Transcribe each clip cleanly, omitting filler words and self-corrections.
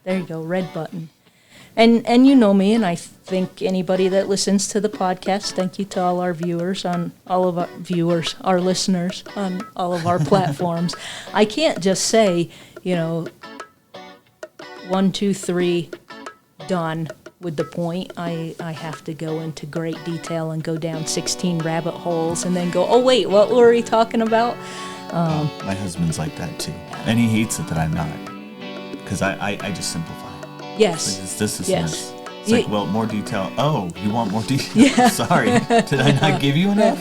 There you go, red button. And you know me, and I think anybody that listens to the podcast, thank you to all our viewers our listeners on all of our platforms. I can't just say, 1, 2, 3, done with the point. I have to go into great detail and go down 16 rabbit holes and then go, oh wait, what were we talking about? My husband's like that too. And he hates it that I'm not. Because I just simplify. Yes. Like, this is yes. this. It's like, well, more detail. Oh, you want more detail? Yeah. Sorry. Did I not give you enough?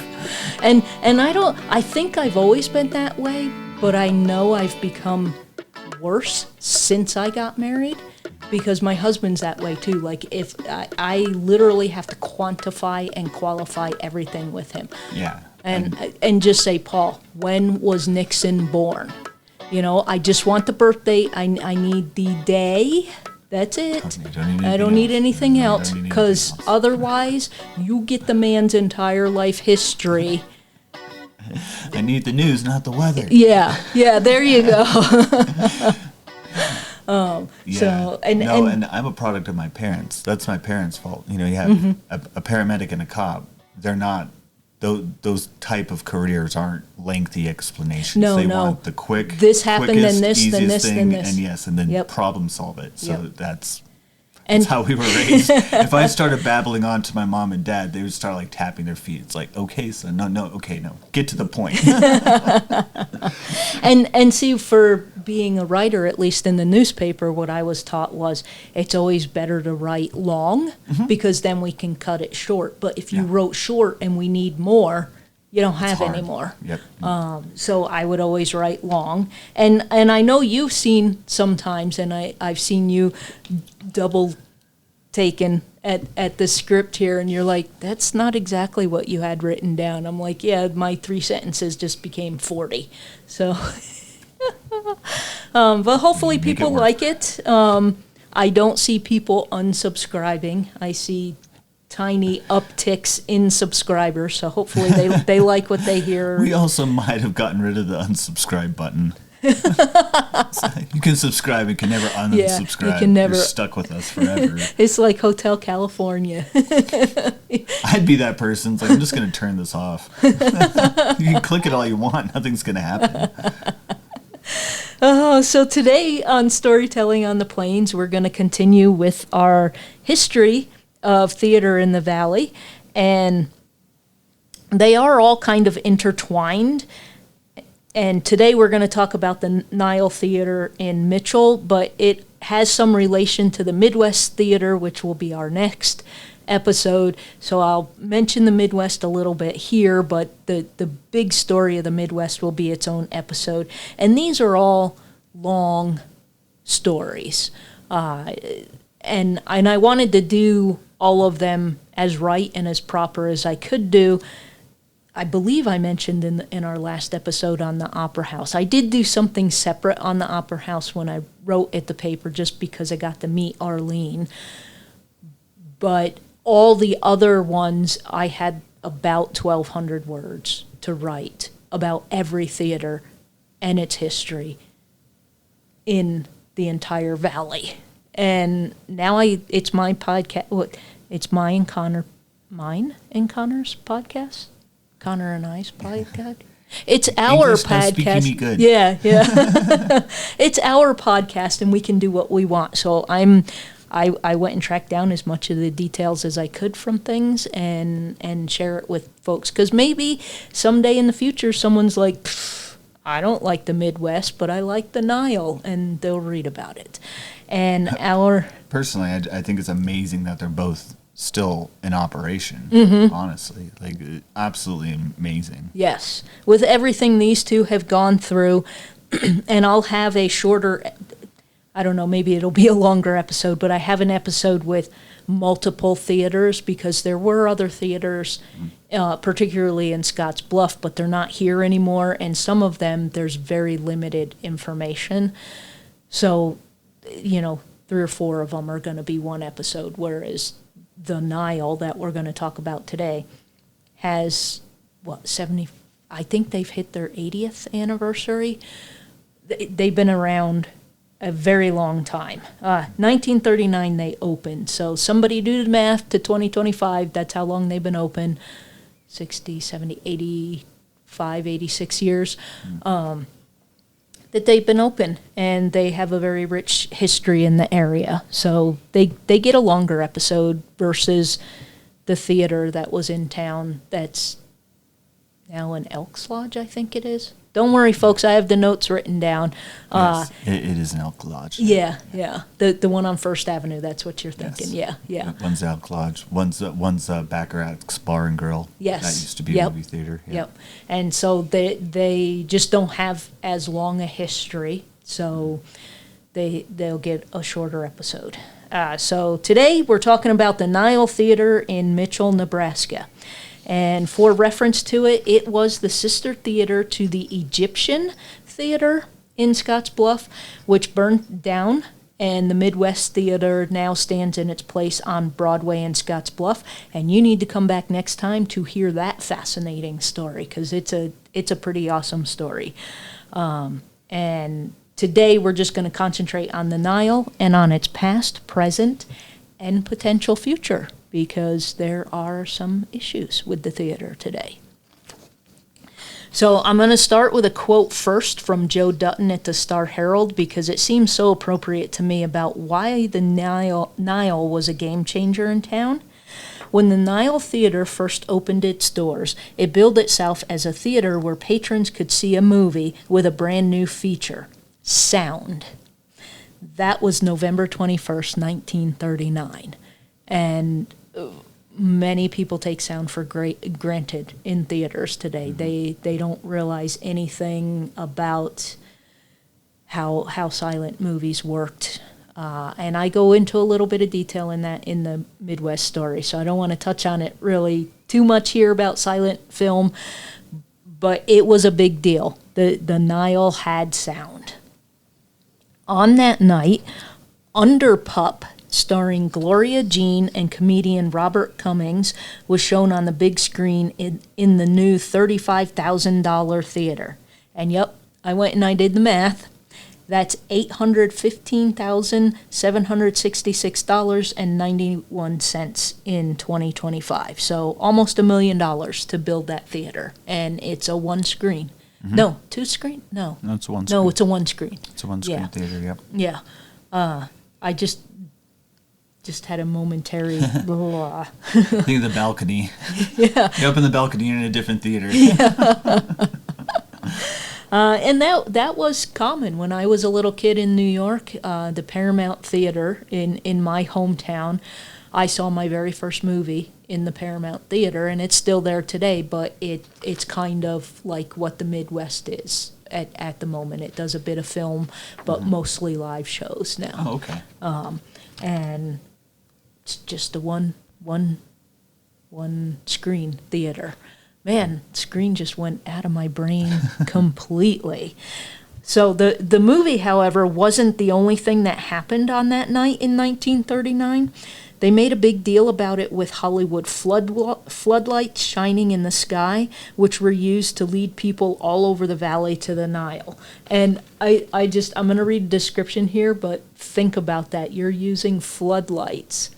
And I think I've always been that way, but I know I've become worse since I got married because my husband's that way too. Like if I literally have to quantify and qualify everything with him. Yeah. And just say, Paul, when was Nixon born? I just want the birthday. I need the day. That's it. I don't need anything else because otherwise you get the man's entire life history. I need the news, not the weather. Yeah, there you go. Yeah. And I'm a product of my parents. That's my parents' fault. You have a paramedic and a cop. They're not. Those type of careers aren't lengthy explanations. They want the quick, this happened, quickest, then this, then this, thing, then this. And then Yep. problem solve it. So Yep. that's how we were raised. If I started babbling on to my mom and dad, they would start like tapping their feet. It's like, okay, son, no, get to the point. And see, for being a writer, at least in the newspaper, what I was taught was it's always better to write long because then we can cut it short. But if you wrote short and we need more, you don't have any more. Yep. So I would always write long. And I know you've seen sometimes, and I've seen you double taken at the script here, and you're like, that's not exactly what you had written down. I'm like, yeah, my 3 sentences just became 40. So, but hopefully people like it. I don't see people unsubscribing. I see tiny upticks in subscribers, so hopefully they like what they hear. We also might have gotten rid of the unsubscribe button. So you can subscribe and can never unsubscribe. You can never. You're stuck with us forever. It's like Hotel California. I'd be that person. It's like, I'm just going to turn this off. You can click it all you want. Nothing's going to happen. So today on Storytelling on the Plains, we're going to continue with our history of theater in the Valley. And they are all kind of intertwined. And today we're going to talk about the Nile Theater in Mitchell, but it has some relation to the Midwest Theater, which will be our next episode. So I'll mention the Midwest a little bit here, but the big story of the Midwest will be its own episode. And these are all long stories. And I wanted to do all of them as right and as proper as I could do. I believe I mentioned in our last episode on the Opera House. I did do something separate on the Opera House when I wrote at the paper just because I got to meet Arlene. But all the other ones, I had about 1,200 words to write about every theater and its history in the entire valley. And now it's my podcast. It's mine and Connor's podcast. Connor and I's podcast. It's our English podcast. speaking me good. Yeah. It's our podcast, and we can do what we want. So I went and tracked down as much of the details as I could from things and share it with folks. Because maybe someday in the future, someone's like, I don't like the Midwest, but I like the Nile, and they'll read about it. And Personally, I think it's amazing that they're both still in operation, honestly. Like, absolutely amazing. Yes. With everything these two have gone through, and I'll have a shorter, I don't know, maybe it'll be a longer episode, but I have an episode with multiple theaters because there were other theaters, particularly in Scotts Bluff, but they're not here anymore, and some of them, there's very limited information. So, 3 or 4 of them are going to be one episode, whereas the Nile that we're going to talk about today has, 70, I think they've hit their 80th anniversary. They've been around, a very long time. 1939 they opened. So somebody do the math to 2025. That's how long they've been open. 60, 70, 85, 86 years that they've been open. And they have a very rich history in the area. So they get a longer episode versus the theater that was in town that's now in Elks Lodge, I think it is. Don't worry, folks. I have the notes written down. Yes, it is an Elk Lodge. Yeah. The one on First Avenue. That's what you're thinking. Yes. Yeah. One's Elk Lodge. One's Baccarat's Bar and Grill. Yes. That used to be a movie theater. Yep. And so they just don't have as long a history, so they'll get a shorter episode. So today we're talking about the Nile Theater in Mitchell, Nebraska. And for reference to it, it was the sister theater to the Egyptian Theater in Scottsbluff, which burned down, and the Midwest Theater now stands in its place on Broadway in Scottsbluff. And you need to come back next time to hear that fascinating story, because it's a pretty awesome story. And today we're just going to concentrate on the Nile and on its past, present, and potential future, because there are some issues with the theater today. So I'm going to start with a quote first from Joe Dutton at the Star-Herald, because it seems so appropriate to me about why the Nile was a game changer in town. When the Nile Theater first opened its doors, it billed itself as a theater where patrons could see a movie with a brand new feature, sound. That was November 21st, 1939. And many people take sound for granted in theaters today. Mm-hmm. They don't realize anything about how silent movies worked. And I go into a little bit of detail in that in the Midwest story, so I don't want to touch on it really too much here about silent film, but it was a big deal. The Nile had sound. On that night, Under Pup, starring Gloria Jean and comedian Robert Cummings, was shown on the big screen in the new $35,000 theater. And yep, I went and I did the math. That's $815,766.91 in 2025. So almost $1 million to build that theater. And it's a one screen. Mm-hmm. No, two screen? No. No, it's a one screen. No, it's a one screen. It's a one screen theater, yep. Yeah. I just had a momentary blah. Think of the balcony. Yeah. You're up in the balcony, you're in a different theater. Yeah. And that was common when I was a little kid in New York. The Paramount Theater in my hometown, I saw my very first movie in the Paramount Theater, and it's still there today, but it's kind of like what the Midwest is at the moment. It does a bit of film, but mostly live shows now. Oh, okay. And it's just a one screen theater. Man, screen just went out of my brain completely. So the movie, however, wasn't the only thing that happened on that night in 1939. They made a big deal about it with Hollywood floodlights shining in the sky, which were used to lead people all over the valley to the Nile. And I'm going to read a description here, but think about that. You're using floodlights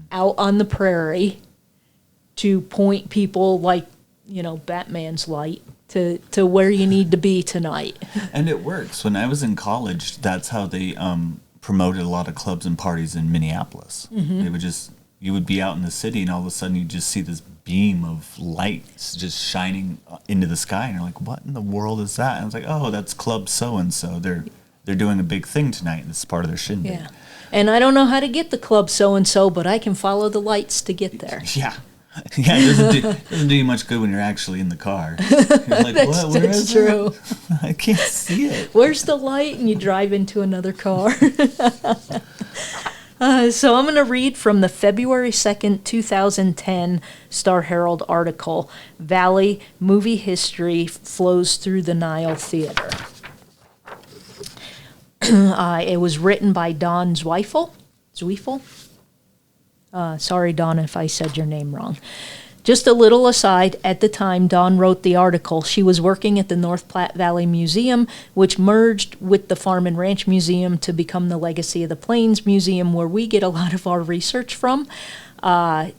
out on the prairie to point people like, Batman's light to where you need to be tonight. And it works. When I was in college, that's how they promoted a lot of clubs and parties in Minneapolis. Mm-hmm. You would be out in the city, and all of a sudden you just see this beam of lights just shining into the sky, and you're like, what in the world is that? And I was like, oh, that's Club So-and-so. They're doing a big thing tonight, and it's part of their shindig. Yeah. And I don't know how to get the Club So-and-so, but I can follow the lights to get there. Yeah. Yeah, it doesn't do you much good when you're actually in the car. You're like, what? Where is true. it? I can't see it. Where's the light? And you drive into another car. So I'm going to read from the February 2nd, 2010 Star-Herald article, Valley Movie History Flows Through the Nile Theater. It was written by Don Zweifel. Sorry, Don, if I said your name wrong. Just a little aside, at the time Dawn wrote the article, she was working at the North Platte Valley Museum, which merged with the Farm and Ranch Museum to become the Legacy of the Plains Museum, where we get a lot of our research from. Back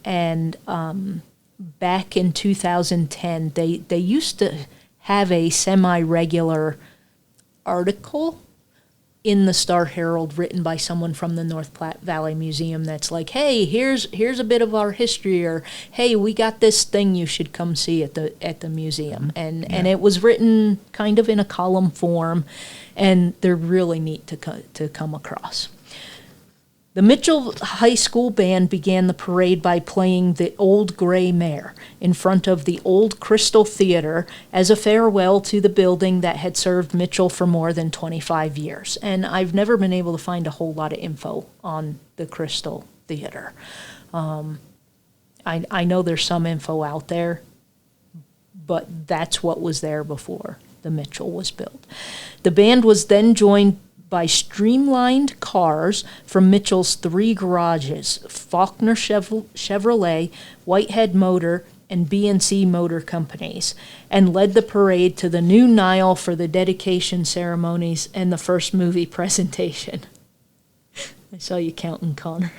in 2010, they used to have a semi-regular article in the Star-Herald written by someone from the North Platte Valley Museum that's like, hey, here's a bit of our history, or hey, we got this thing you should come see at the museum. And it was written kind of in a column form, and they're really neat to come across. The Mitchell High School band began the parade by playing the Old Gray Mare in front of the Old Crystal Theater as a farewell to the building that had served Mitchell for more than 25 years. And I've never been able to find a whole lot of info on the Crystal Theater. I know there's some info out there, but that's what was there before the Mitchell was built. The band was then joined by streamlined cars from Mitchell's three garages, Faulkner Chevrolet, Whitehead Motor, and B&C Motor Companies, and led the parade to the new Nile for the dedication ceremonies and the first movie presentation. I saw you counting, Connor.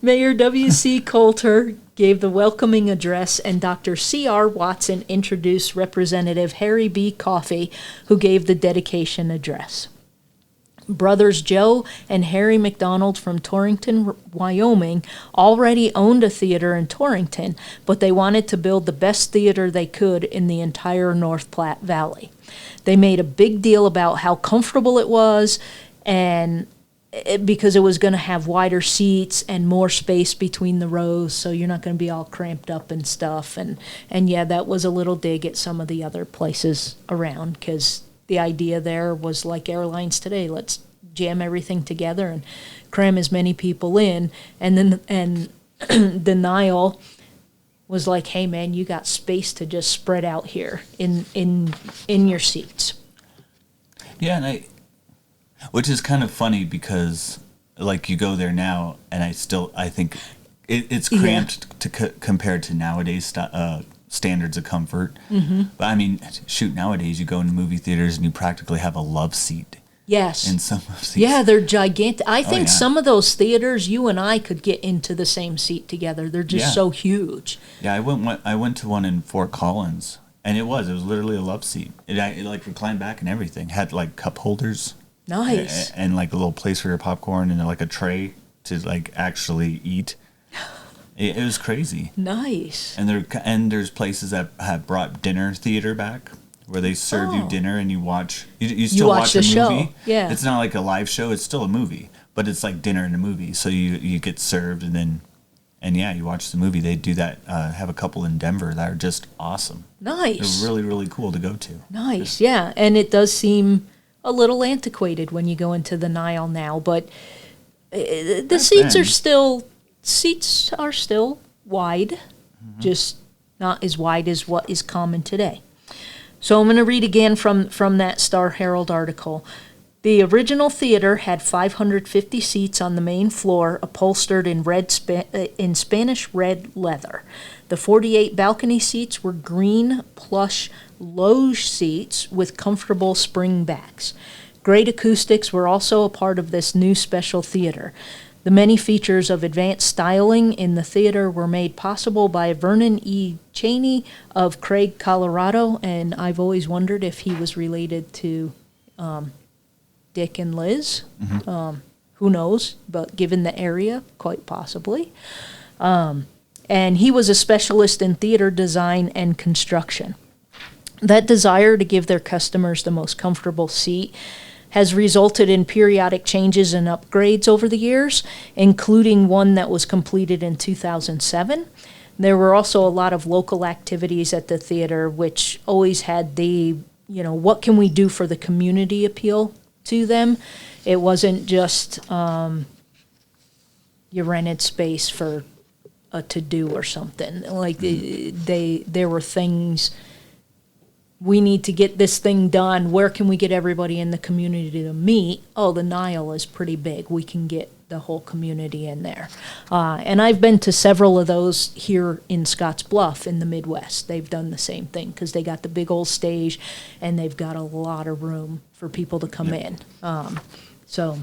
Mayor W.C. Coulter gave the welcoming address, and Dr. C.R. Watson introduced Representative Harry B. Coffey, who gave the dedication address. Brothers Joe and Harry McDonald from Torrington, Wyoming, already owned a theater in Torrington, but they wanted to build the best theater they could in the entire North Platte Valley. They made a big deal about how comfortable it was, and because it was going to have wider seats and more space between the rows, so you're not going to be all cramped up and stuff. And yeah, that was a little dig at some of the other places around, because the idea there was like airlines today. Let's jam everything together and cram as many people in. And then the Nile was like, hey man, you got space to just spread out here in your seats. Yeah, and which is kind of funny because, like, you go there now, and I think it's cramped compared to nowadays standards of comfort. Mm-hmm. But I mean, shoot, nowadays you go into movie theaters and you practically have a love seat. Yes. In some seats. Yeah, they're gigantic. I think some of those theaters, you and I could get into the same seat together. They're just so huge. Yeah, I went to one in Fort Collins, and it was literally a love seat. It like reclined back and everything. Had like cup holders. Nice. And like a little place for your popcorn and like a tray to like actually eat. It was crazy. Nice. And there's places that have brought dinner theater back where they serve you dinner and you watch. You still watch a movie. Show. Yeah. It's not like a live show. It's still a movie, but it's like dinner and a movie. So you get served and you watch the movie. They do that. Have a couple in Denver that are just awesome. Nice. They're really, really cool to go to. Nice. Yeah, and it does seem a little antiquated when you go into the Nile now, but the seats are still wide, mm-hmm. just not as wide as what is common today. So I'm going to read again from that Star-Herald article. The original theater had 550 seats on the main floor, upholstered in Spanish red leather. The 48 balcony seats were green plush loge seats with comfortable spring backs. Great acoustics were also a part of this new special theater. The many features of advanced styling in the theater were made possible by Vernon E. Cheney of Craig, Colorado, and I've always wondered if he was related to Dick and Liz. Mm-hmm. Who knows? But given the area, quite possibly. And he was a specialist in theater design and construction. That desire to give their customers the most comfortable seat has resulted in periodic changes and upgrades over the years, including one that was completed in 2007. There were also a lot of local activities at the theater, which always had the, what can we do for the community appeal to them. It wasn't just you rented space for a to-do or something. Like there were things we need to get this thing done. Where can we get everybody in the community to meet? Oh, the Nile is pretty big. We can get the whole community in there. And I've been to several of those here in Scotts Bluff in the Midwest. They've done the same thing because they got the big old stage and they've got a lot of room for people to come in. So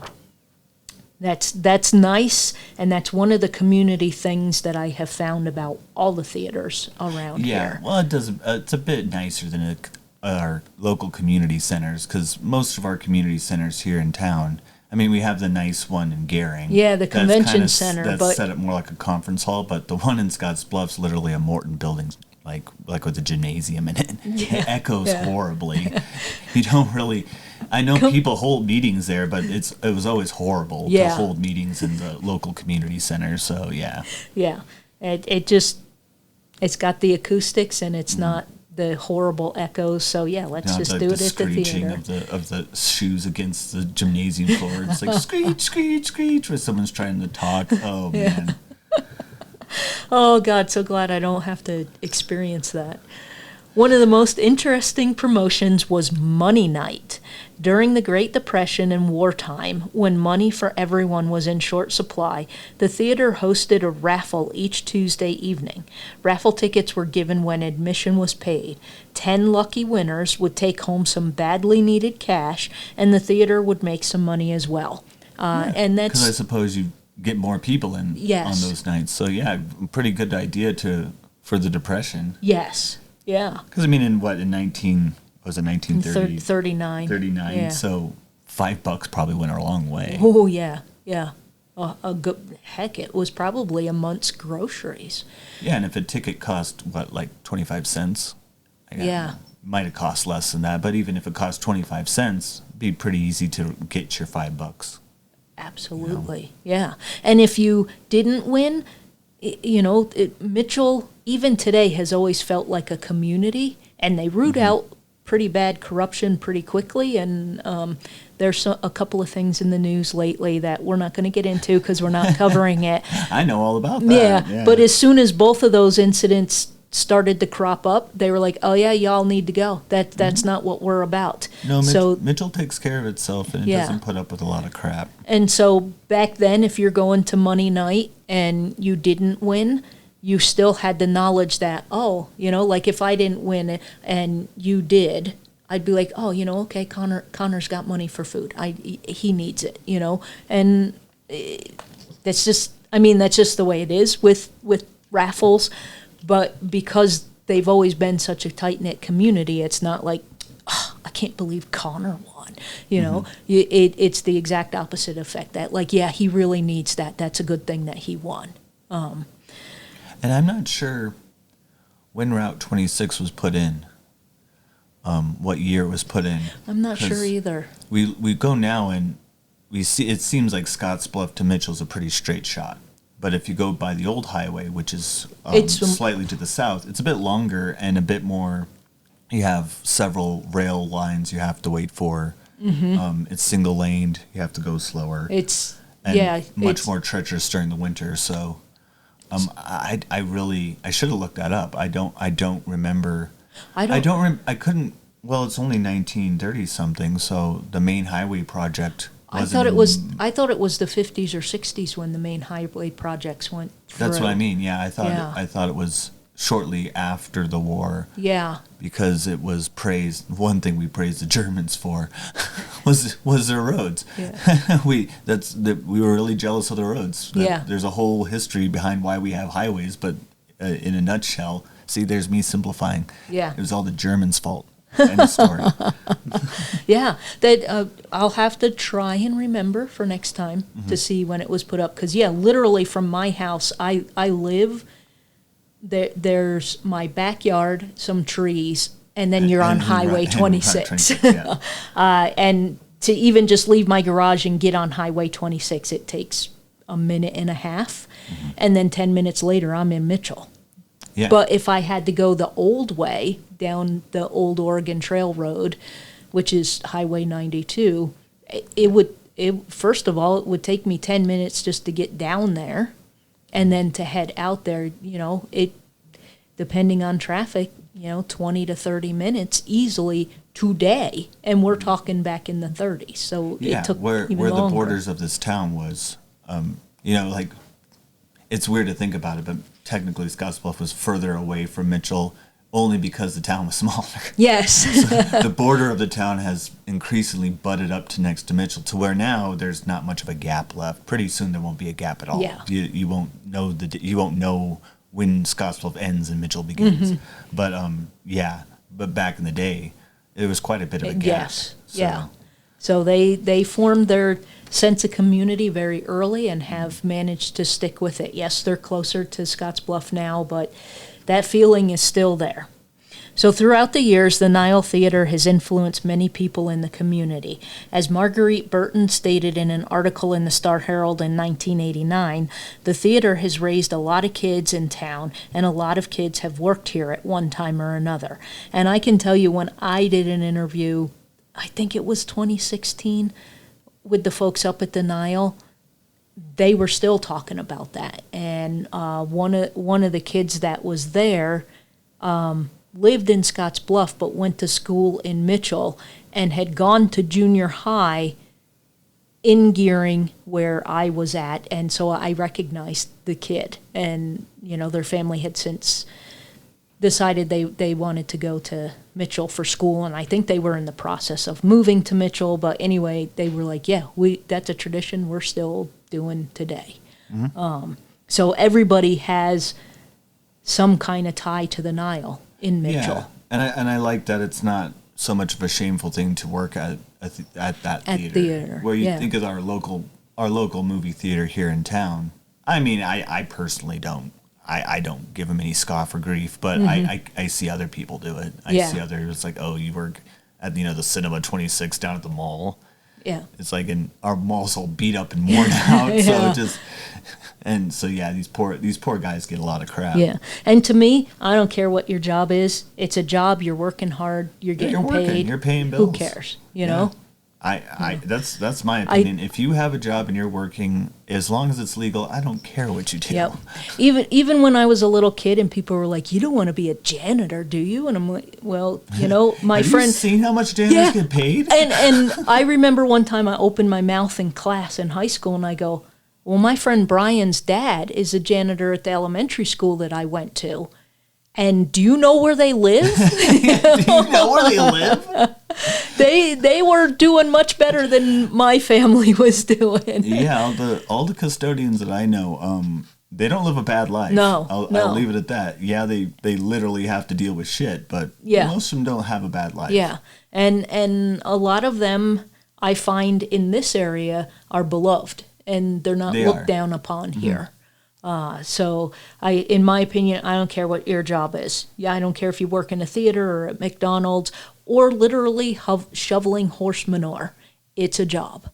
that's nice, and that's one of the community things that I have found about all the theaters around here. Yeah, well, it's a bit nicer than our local community centers, because most of our community centers here in town, I mean, we have the nice one in Gering. Yeah, the convention center. That's set up more like a conference hall, but the one in Scotts Bluff's literally a Morton building, like with a gymnasium in it. Yeah. It echoes horribly. You don't really... I know people hold meetings there, but it was always horrible to hold meetings in the local community center. So yeah, it's got the acoustics and it's not the horrible echoes. So yeah, let's just do it at the theater. Of the shoes against the gymnasium floor. It's like screech, screech, screech, when someone's trying to talk. Oh man. Oh God, so glad I don't have to experience that. One of the most interesting promotions was Money Night. During the Great Depression and wartime, when money for everyone was in short supply, the theater hosted a raffle each Tuesday evening. Raffle tickets were given when admission was paid. 10 lucky winners would take home some badly needed cash, and the theater would make some money as well. And that's because I suppose you get more people in on those nights. So yeah, pretty good idea for the Depression. Yes. Yeah. Because I mean, in 1930? 39. 39. Yeah. So $5 probably went a long way. Oh yeah, yeah. Heck, it was probably a month's groceries. Yeah, and if a ticket cost like 25 cents, might have cost less than that. But even if it cost 25 cents, it'd be pretty easy to get your $5. Absolutely, yeah. And if you didn't win, Mitchell, even today, has always felt like a community, and they root out pretty bad corruption pretty quickly. And there's a couple of things in the news lately that we're not going to get into because we're not covering it. I know all about that. Yeah, but as soon as both of those incidents started to crop up, they were like, oh yeah, y'all need to go. That's not what we're about. No, Mitchell takes care of itself, and it doesn't put up with a lot of crap. And so back then, if you're going to Money Night and you didn't win, you still had the knowledge that, like if I didn't win and you did, I'd be like, okay, Connor's got money for food. He needs it, and that's just the way it is with raffles. But because they've always been such a tight-knit community, it's not like, I can't believe Connor won. It's the exact opposite effect. That, he really needs that. That's a good thing that he won. And I'm not sure when Route 26 was put in, what year it was put in. I'm not sure either. We go now and we see, it seems like Scotts Bluff to Mitchell's a pretty straight shot. But if you go by the old highway, which is slightly to the south, it's a bit longer and a bit more. You have several rail lines you have to wait for. It's single laned. You have to go slower. It's much more treacherous during the winter. So, I should have looked that up. I don't remember. I couldn't. Well, it's only 1930 something. So the main highway project. I thought it was the 50s or 60s when the main highway projects went through. That's what I mean. Yeah, I thought it was shortly after the war. Yeah. Because it was praised. One thing we praised the Germans for was their roads. Yeah. we were really jealous of the roads. There's a whole history behind why we have highways, but in a nutshell, see, there's me simplifying. Yeah. It was all the Germans' fault. End of story. Yeah, that I'll have to try and remember for next time to see when it was put up. Because literally from my house, I live there. There's my backyard, some trees, and then you're on Highway 26. And to even just leave my garage and get on Highway 26, it takes a minute and a half, and then 10 minutes later, I'm in Mitchell. Yeah. But if I had to go the old way down the old Oregon Trail Road, which is Highway 92, first of all, it would take me 10 minutes just to get down there, and then to head out there, depending on traffic, 20 to 30 minutes easily today, and we're talking back in the 30s. So it took where even the longer. borders of this town was, like, it's weird to think about it, but technically Scottsbluff was further away from Mitchell only because the town was smaller. Yes. So the border of the town has increasingly butted up to next to Mitchell, to where now there's not much of a gap left. Pretty soon there won't be a gap at all. Yeah. You won't know when Scottsbluff ends and Mitchell begins. But but back in the day, it was quite a bit of a gap. Yes. Yeah. So they formed their sense of community very early and have managed to stick with it. Yes, they're closer to Scottsbluff now, but that feeling is still there. So throughout the years, the Nile Theater has influenced many people in the community. As Marguerite Burton stated in an article in the Star-Herald in 1989, the theater has raised a lot of kids in town, and a lot of kids have worked here at one time or another. And I can tell you, when I did an interview, I think it was 2016, with the folks up at the Nile, they were still talking about that. And one of the kids that was there lived in Scottsbluff but went to school in Mitchell and had gone to junior high in Gearing where I was at, and so I recognized the kid. And their family had since decided they wanted to go to Mitchell for school, and I think they were in the process of moving to Mitchell. But anyway, they were like, that's a tradition we're still doing today. So everybody has some kind of tie to the Nile in Mitchell. Yeah, and I like that it's not so much of a shameful thing to work at that theater. Where you think of our local movie theater here in town. I mean, I personally don't. I don't give them any scoff or grief, but I see other people do it. I see others like, oh, you work at the Cinema 26 down at the mall. Yeah, it's like, and our mall's all beat up and worn out. So these poor guys get a lot of crap. Yeah, and to me, I don't care what your job is. It's a job. You're working hard. You're getting paid. You're paying bills. Who cares? You know. That's my opinion. If you have a job and you're working, as long as it's legal, I don't care what you do. Yep. Even when I was a little kid and people were like, "You don't want to be a janitor, do you?" And I'm like, "Well, my have friend." Have you seen how much janitors get paid? And I remember one time I opened my mouth in class in high school and I go, "Well, my friend Brian's dad is a janitor at the elementary school that I went to. And do you know where they live?" Do you know where they live? They were doing much better than my family was doing. Yeah, all the custodians that I know, they don't live a bad life. No, I'll leave it at that. Yeah, they literally have to deal with shit, but most of them don't have a bad life. Yeah, and a lot of them I find in this area are beloved, and they're not looked down upon here. So in my opinion, I don't care what your job is. Yeah, I don't care if you work in a theater or at McDonald's or literally shoveling horse manure. It's a job.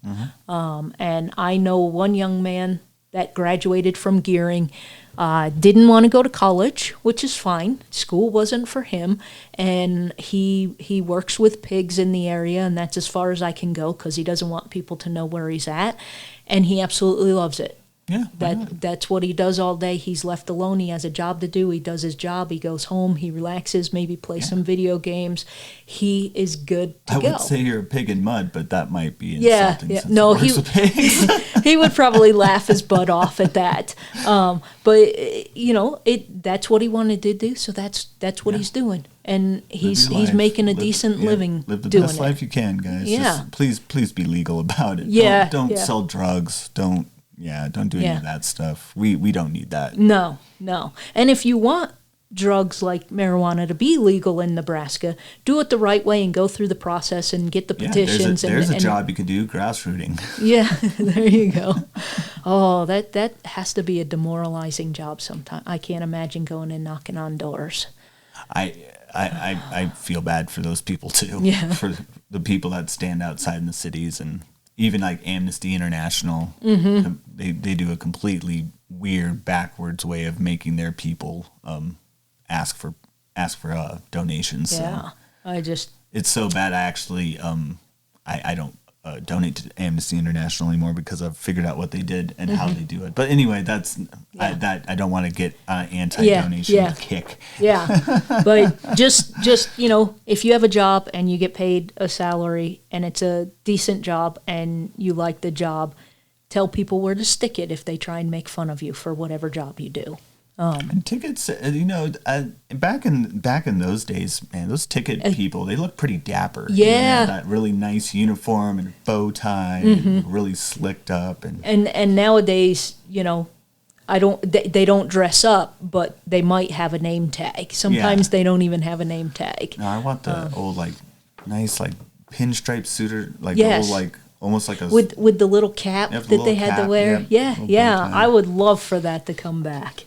And I know one young man that graduated from Gearing, didn't want to go to college, which is fine. School wasn't for him. And he works with pigs in the area, and that's as far as I can go because he doesn't want people to know where he's at. And he absolutely loves it. Yeah, that's what he does all day. He's left alone. He has a job to do. He does his job. He goes home. He relaxes, maybe plays some video games. He is good to go. I would say you're a pig in mud, but that might be insulting. Yeah. No, he would probably laugh his butt off at that. But that's what he wanted to do. So that's what he's doing, and he's making a decent living. Live the doing best life you can, guys. Yeah. Just please be legal about it. Yeah. Don't sell drugs. Don't do any of that stuff. We don't need that. No. And if you want drugs like marijuana to be legal in Nebraska, do it the right way and go through the process and get the petitions. There's a job you can do, grassrooting. Yeah, there you go. Oh, that has to be a demoralizing job sometimes. I can't imagine going and knocking on doors. I feel bad for those people too. Yeah. For the people that stand outside in the cities, and even like Amnesty International, they do a completely weird, backwards way of making their people ask for donations. Yeah, so it's so bad. I actually I donate to Amnesty International anymore because I've figured out what they did and how they do it. But anyway, I don't want to get anti-donation kick. Yeah, but just if you have a job and you get paid a salary and it's a decent job and you like the job, tell people where to stick it if they try and make fun of you for whatever job you do. And tickets, back in those days, man, those ticket people, they look pretty dapper. Yeah. That really nice uniform and bow tie, and really slicked up. And nowadays, they don't dress up, but they might have a name tag. Sometimes they don't even have a name tag. No, I want the old, nice, pinstripe suitor, yes. old, almost like a... With the little cap that they had to wear. Yeah. I would love for that to come back.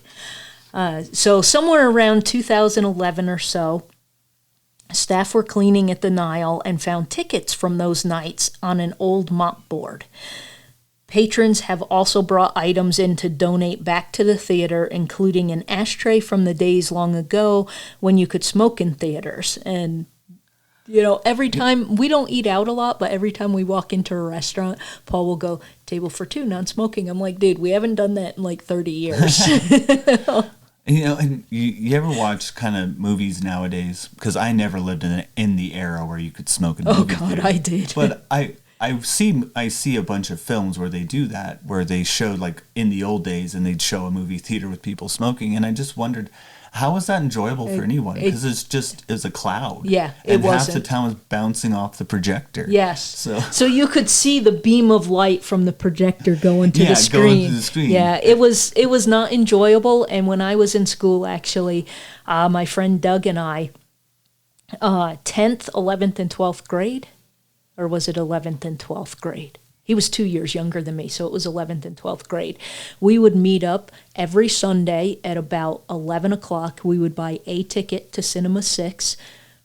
So somewhere around 2011 or so, staff were cleaning at the Nile and found tickets from those nights on an old mop board. Patrons have also brought items in to donate back to the theater, including an ashtray from the days long ago when you could smoke in theaters. And every time, we don't eat out a lot, but every time we walk into a restaurant, Paul will go, table for two, non-smoking. I'm like, dude, we haven't done that in 30 years. And you ever watch kind of movies nowadays? Because I never lived in the era where you could smoke in movie theater. I did. But I see a bunch of films where they do that, where they showed in the old days, and they'd show a movie theater with people smoking, and I just wondered, how was that enjoyable for anyone? Because it's a cloud. Yeah, and it wasn't. half the town was bouncing off the projector. Yes. So you could see the beam of light from the projector going to the screen. Going to the screen. Yeah, it was not enjoyable. And when I was in school, actually, my friend Doug and I, 10th, 11th, and 12th grade, or was it 11th and 12th grade? He was 2 years younger than me, so it was 11th and 12th grade. We would meet up every Sunday at about 11 o'clock. We would buy a ticket to Cinema 6,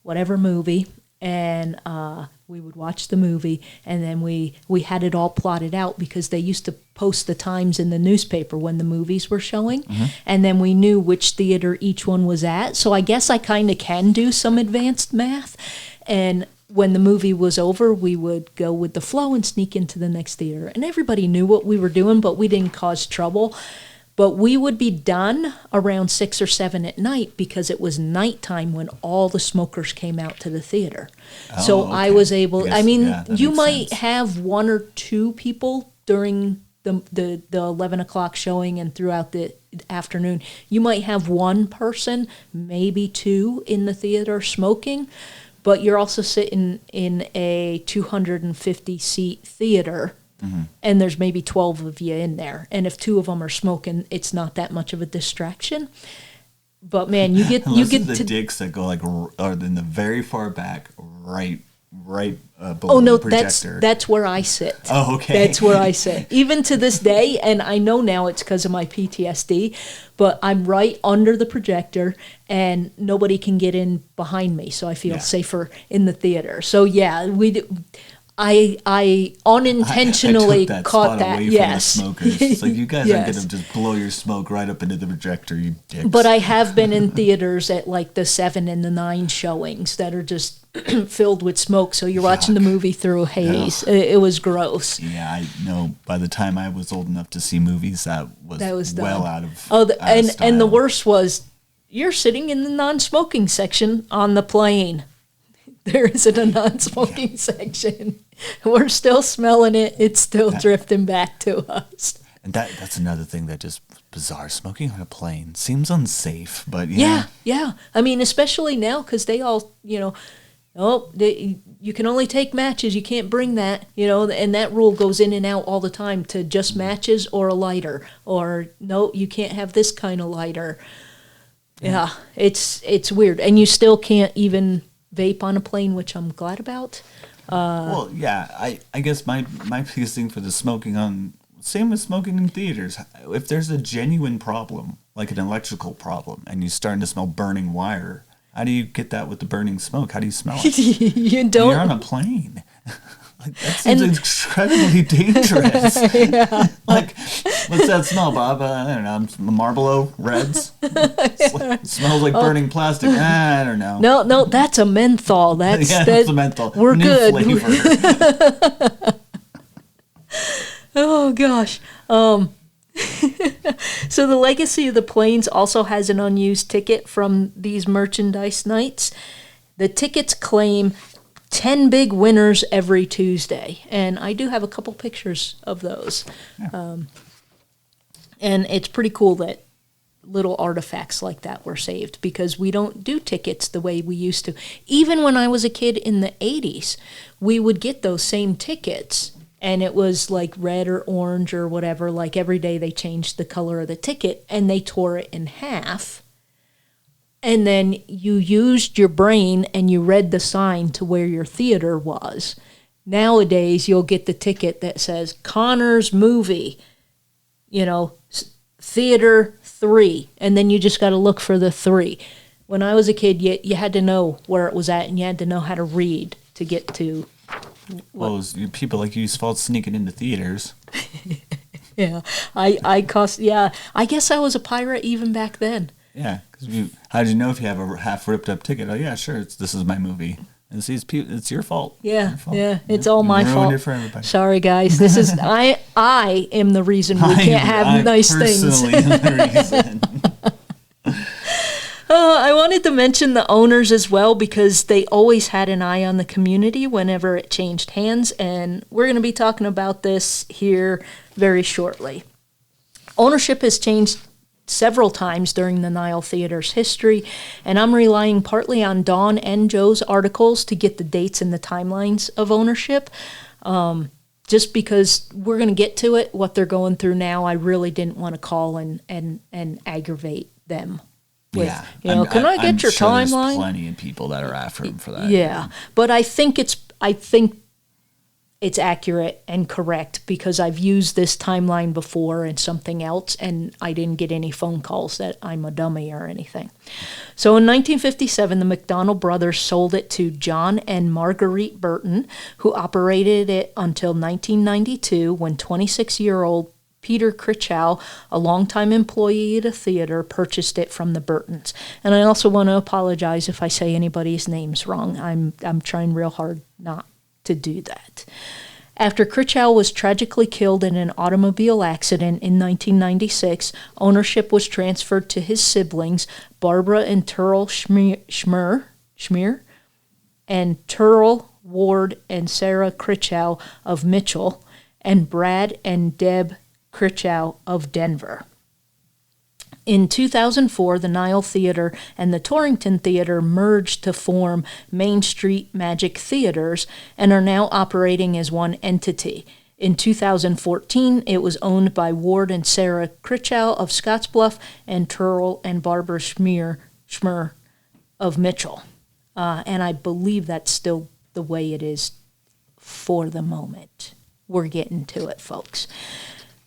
whatever movie, and we would watch the movie, and then we had it all plotted out because they used to post the times in the newspaper when the movies were showing, and then we knew which theater each one was at. So I guess I kind of can do some advanced math, and when the movie was over, we would go with the flow and sneak into the next theater. And everybody knew what we were doing, but we didn't cause trouble. But we would be done around 6 or 7 at night because it was nighttime when all the smokers came out to the theater. So I was able, you might have one or two people during the 11 o'clock showing and throughout the afternoon. You might have one person, maybe two in the theater smoking. But you're also sitting in a 250-seat theater, and there's maybe 12 of you in there. And if 2 of them are smoking, it's not that much of a distraction. But man, you get the dicks that go are in the very far back, right below the projector. That's where I sit. Oh, okay. That's where I sit. Even to this day, and I know now it's because of my PTSD, but I'm right under the projector, and nobody can get in behind me, so I feel safer in the theater. So yeah, I unintentionally I caught that. Away yes, from the smokers. It's you guys aren't going to just blow your smoke right up into the projector, you dicks. But I have been in theaters at the 7 and the 9 showings that are just filled with smoke. So you're watching the movie through a haze. It was gross. Yeah, I know. By the time I was old enough to see movies, that was well out of and the worst was you're sitting in the non-smoking section on the plane. There isn't a non-smoking section. We're still smelling it. It's still drifting back to us. And that's another thing that just bizarre. Smoking on a plane seems unsafe, but yeah. I mean, especially now because they all, you can only take matches. You can't bring that, and that rule goes in and out all the time to just matches or a lighter, or no, you can't have this kind of lighter. Yeah, it's weird, and you still can't even vape on a plane, which I'm glad about. Well, yeah, I guess my biggest thing for the smoking same with smoking in theaters. If there's a genuine problem, like an electrical problem, and you're starting to smell burning wire, how do you get that with the burning smoke? How do you smell it? You don't. You're on a plane. That seems incredibly dangerous. What's that smell, Bob? I don't know. Marlboro Reds? It smells like burning plastic. I don't know. No, that's a menthol. That's a menthol. We're New good. Flavor. Oh gosh. So the Legacy of the Plains also has an unused ticket from these merchandise nights. The tickets claim 10 big winners every Tuesday, and I do have a couple pictures of those. Yeah. And it's pretty cool that little artifacts like that were saved, because we don't do tickets the way we used to. Even when I was a kid in the 80s, we would get those same tickets, and it was like red or orange or whatever. Like every day they changed the color of the ticket, and they tore it in half. And then you used your brain and you read the sign to where your theater was. Nowadays, you'll get the ticket that says Connor's Movie, Theater 3, and then you just got to look for the 3. When I was a kid, you had to know where it was at, and you had to know how to read to get to. Well, it was people like you's fault sneaking into theaters. Yeah, I guess I was a pirate even back then. Yeah, because how did you know if you have a half ripped up ticket? Oh yeah, sure, this is my movie. And see, it's your fault. Yeah, it's all my fault. It for everybody. Sorry, guys. This is I am the reason we can't have nice things. I personally am the reason. I wanted to mention the owners as well, because they always had an eye on the community whenever it changed hands, and we're going to be talking about this here very shortly. Ownership has changed several times during the Nile Theater's history, and I'm relying partly on Dawn and Joe's articles to get the dates and the timelines of ownership. Just because we're going to get to it, what they're going through now, I really didn't want to call and aggravate them. With, can I get your timeline? There's plenty of people that are after him for that. Yeah, but I think it's accurate and correct, because I've used this timeline before in something else, and I didn't get any phone calls that I'm a dummy or anything. So in 1957, the McDonald brothers sold it to John and Marguerite Burton, who operated it until 1992, when 26-year-old Peter Critchow, a longtime employee at a theater, purchased it from the Burtons. And I also want to apologize if I say anybody's names wrong. I'm trying real hard not to do that. After Critchow was tragically killed in an automobile accident in 1996, ownership was transferred to his siblings, Barbara and Turl Schmier, and Turl Ward and Sarah Critchow of Mitchell, and Brad and Deb Critchow of Denver. In 2004, the Nile Theater and the Torrington Theater merged to form Main Street Magic Theaters and are now operating as one entity. In 2014, it was owned by Ward and Sarah Critchow of Scottsbluff and Turl and Barbara Schmier of Mitchell. And I believe that's still the way it is for the moment. We're getting to it, folks.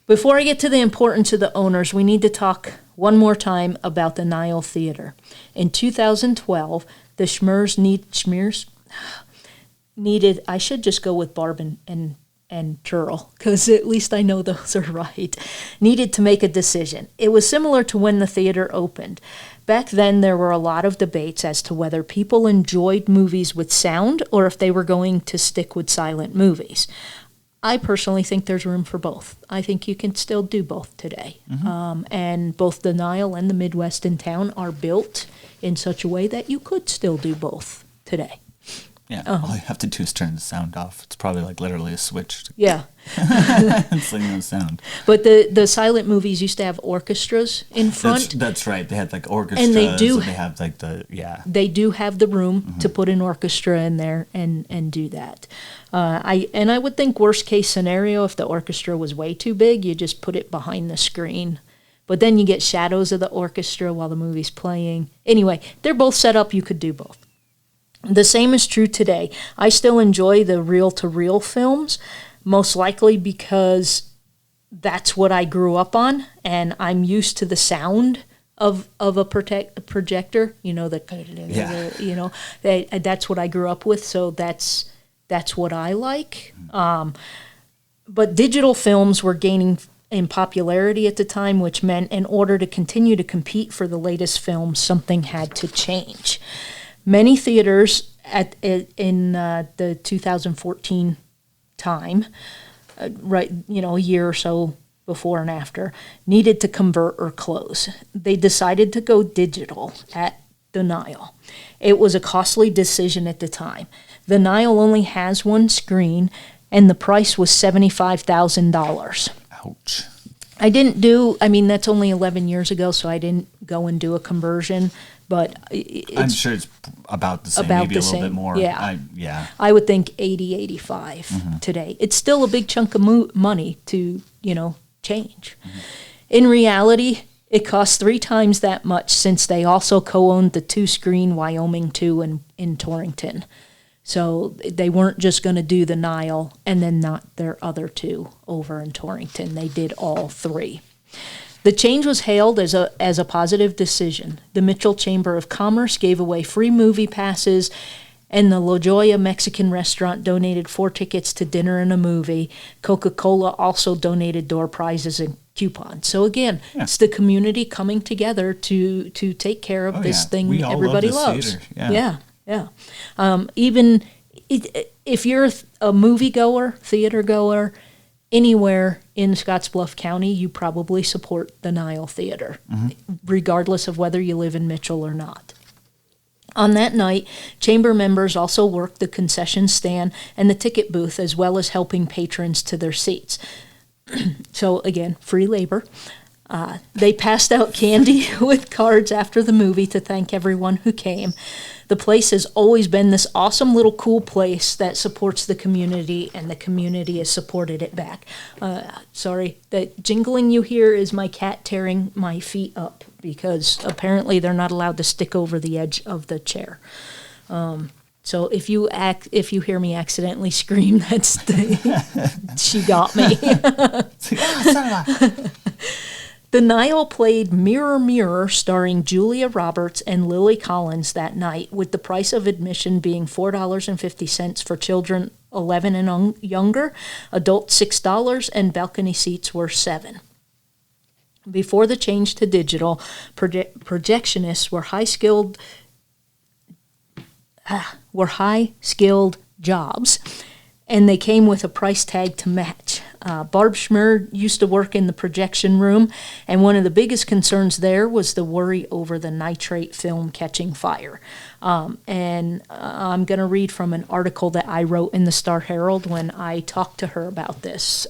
Before I get to the importance of the owners, we need to talk one more time about the Nile Theater. In 2012, the Schmiers needed, I should just go with Barb and Turl, because at least I know those are right, needed to make a decision. It was similar to when the theater opened. Back then, there were a lot of debates as to whether people enjoyed movies with sound or if they were going to stick with silent movies. I personally think there's room for both. I think you can still do both today. Mm-hmm. And both the Nile and the Midwest in town are built in such a way that you could still do both today. Yeah, all you have to do is turn the sound off. It's probably like literally a switch. Yeah. It's like no sound. But the silent movies used to have orchestras in front. That's right. They had like orchestras. And they do. And they have like They do have the room to put an orchestra in there and do that. I would think worst case scenario, if the orchestra was way too big, you just put it behind the screen. But then you get shadows of the orchestra while the movie's playing. Anyway, they're both set up. You could do both. The same is true today. I still enjoy the reel-to-reel films, most likely because that's what I grew up on, and I'm used to the sound of a projector. That's what I grew up with, so that's what I like. But digital films were gaining in popularity at the time, which meant in order to continue to compete for the latest films, something had to change. Many theaters in the 2014 time right, a year or so before and after, needed to convert or close. They decided to go digital at the Nile. It was a costly decision at the time. The Nile only has one screen, and the price was $75,000. Ouch. That's only 11 years ago, so I didn't go and do a conversion, but I'm sure it's about the same, maybe a little bit more. Yeah. I would think 80, 85 today. It's still a big chunk of money to, change. Mm-hmm. In reality, it costs 3 times that much since they also co-owned the 2-screen Wyoming 2 in Torrington. So they weren't just going to do the Nile and then not their other 2 over in Torrington. They did all 3. The change was hailed as a positive decision. The Mitchell Chamber of Commerce gave away free movie passes, and the La Jolla Mexican restaurant donated 4 tickets to dinner and a movie. Coca-Cola also donated door prizes and coupons. So again, it's the community coming together to take care of this thing everybody loves. Theater. Yeah. If you're a moviegoer, theater goer, anywhere in Scottsbluff County, you probably support the Nile Theater, regardless of whether you live in Mitchell or not. On that night, chamber members also worked the concession stand and the ticket booth, as well as helping patrons to their seats. So again, free labor. They passed out candy with cards after the movie to thank everyone who came. The place has always been this awesome little cool place that supports the community, and the community has supported it back. Sorry, that jingling you hear is my cat tearing my feet up, because apparently they're not allowed to stick over the edge of the chair. So if you hear me accidentally scream, she got me. The Nile played Mirror, Mirror, starring Julia Roberts and Lily Collins that night, with the price of admission being $4.50 for children 11 and younger, adults $6, and balcony seats were $7. Before the change to digital, projectionists were high-skilled jobs, and they came with a price tag to match. Barb Schmer used to work in the projection room, and one of the biggest concerns there was the worry over the nitrate film catching fire. And I'm going to read from an article that I wrote in the Star Herald when I talked to her about this.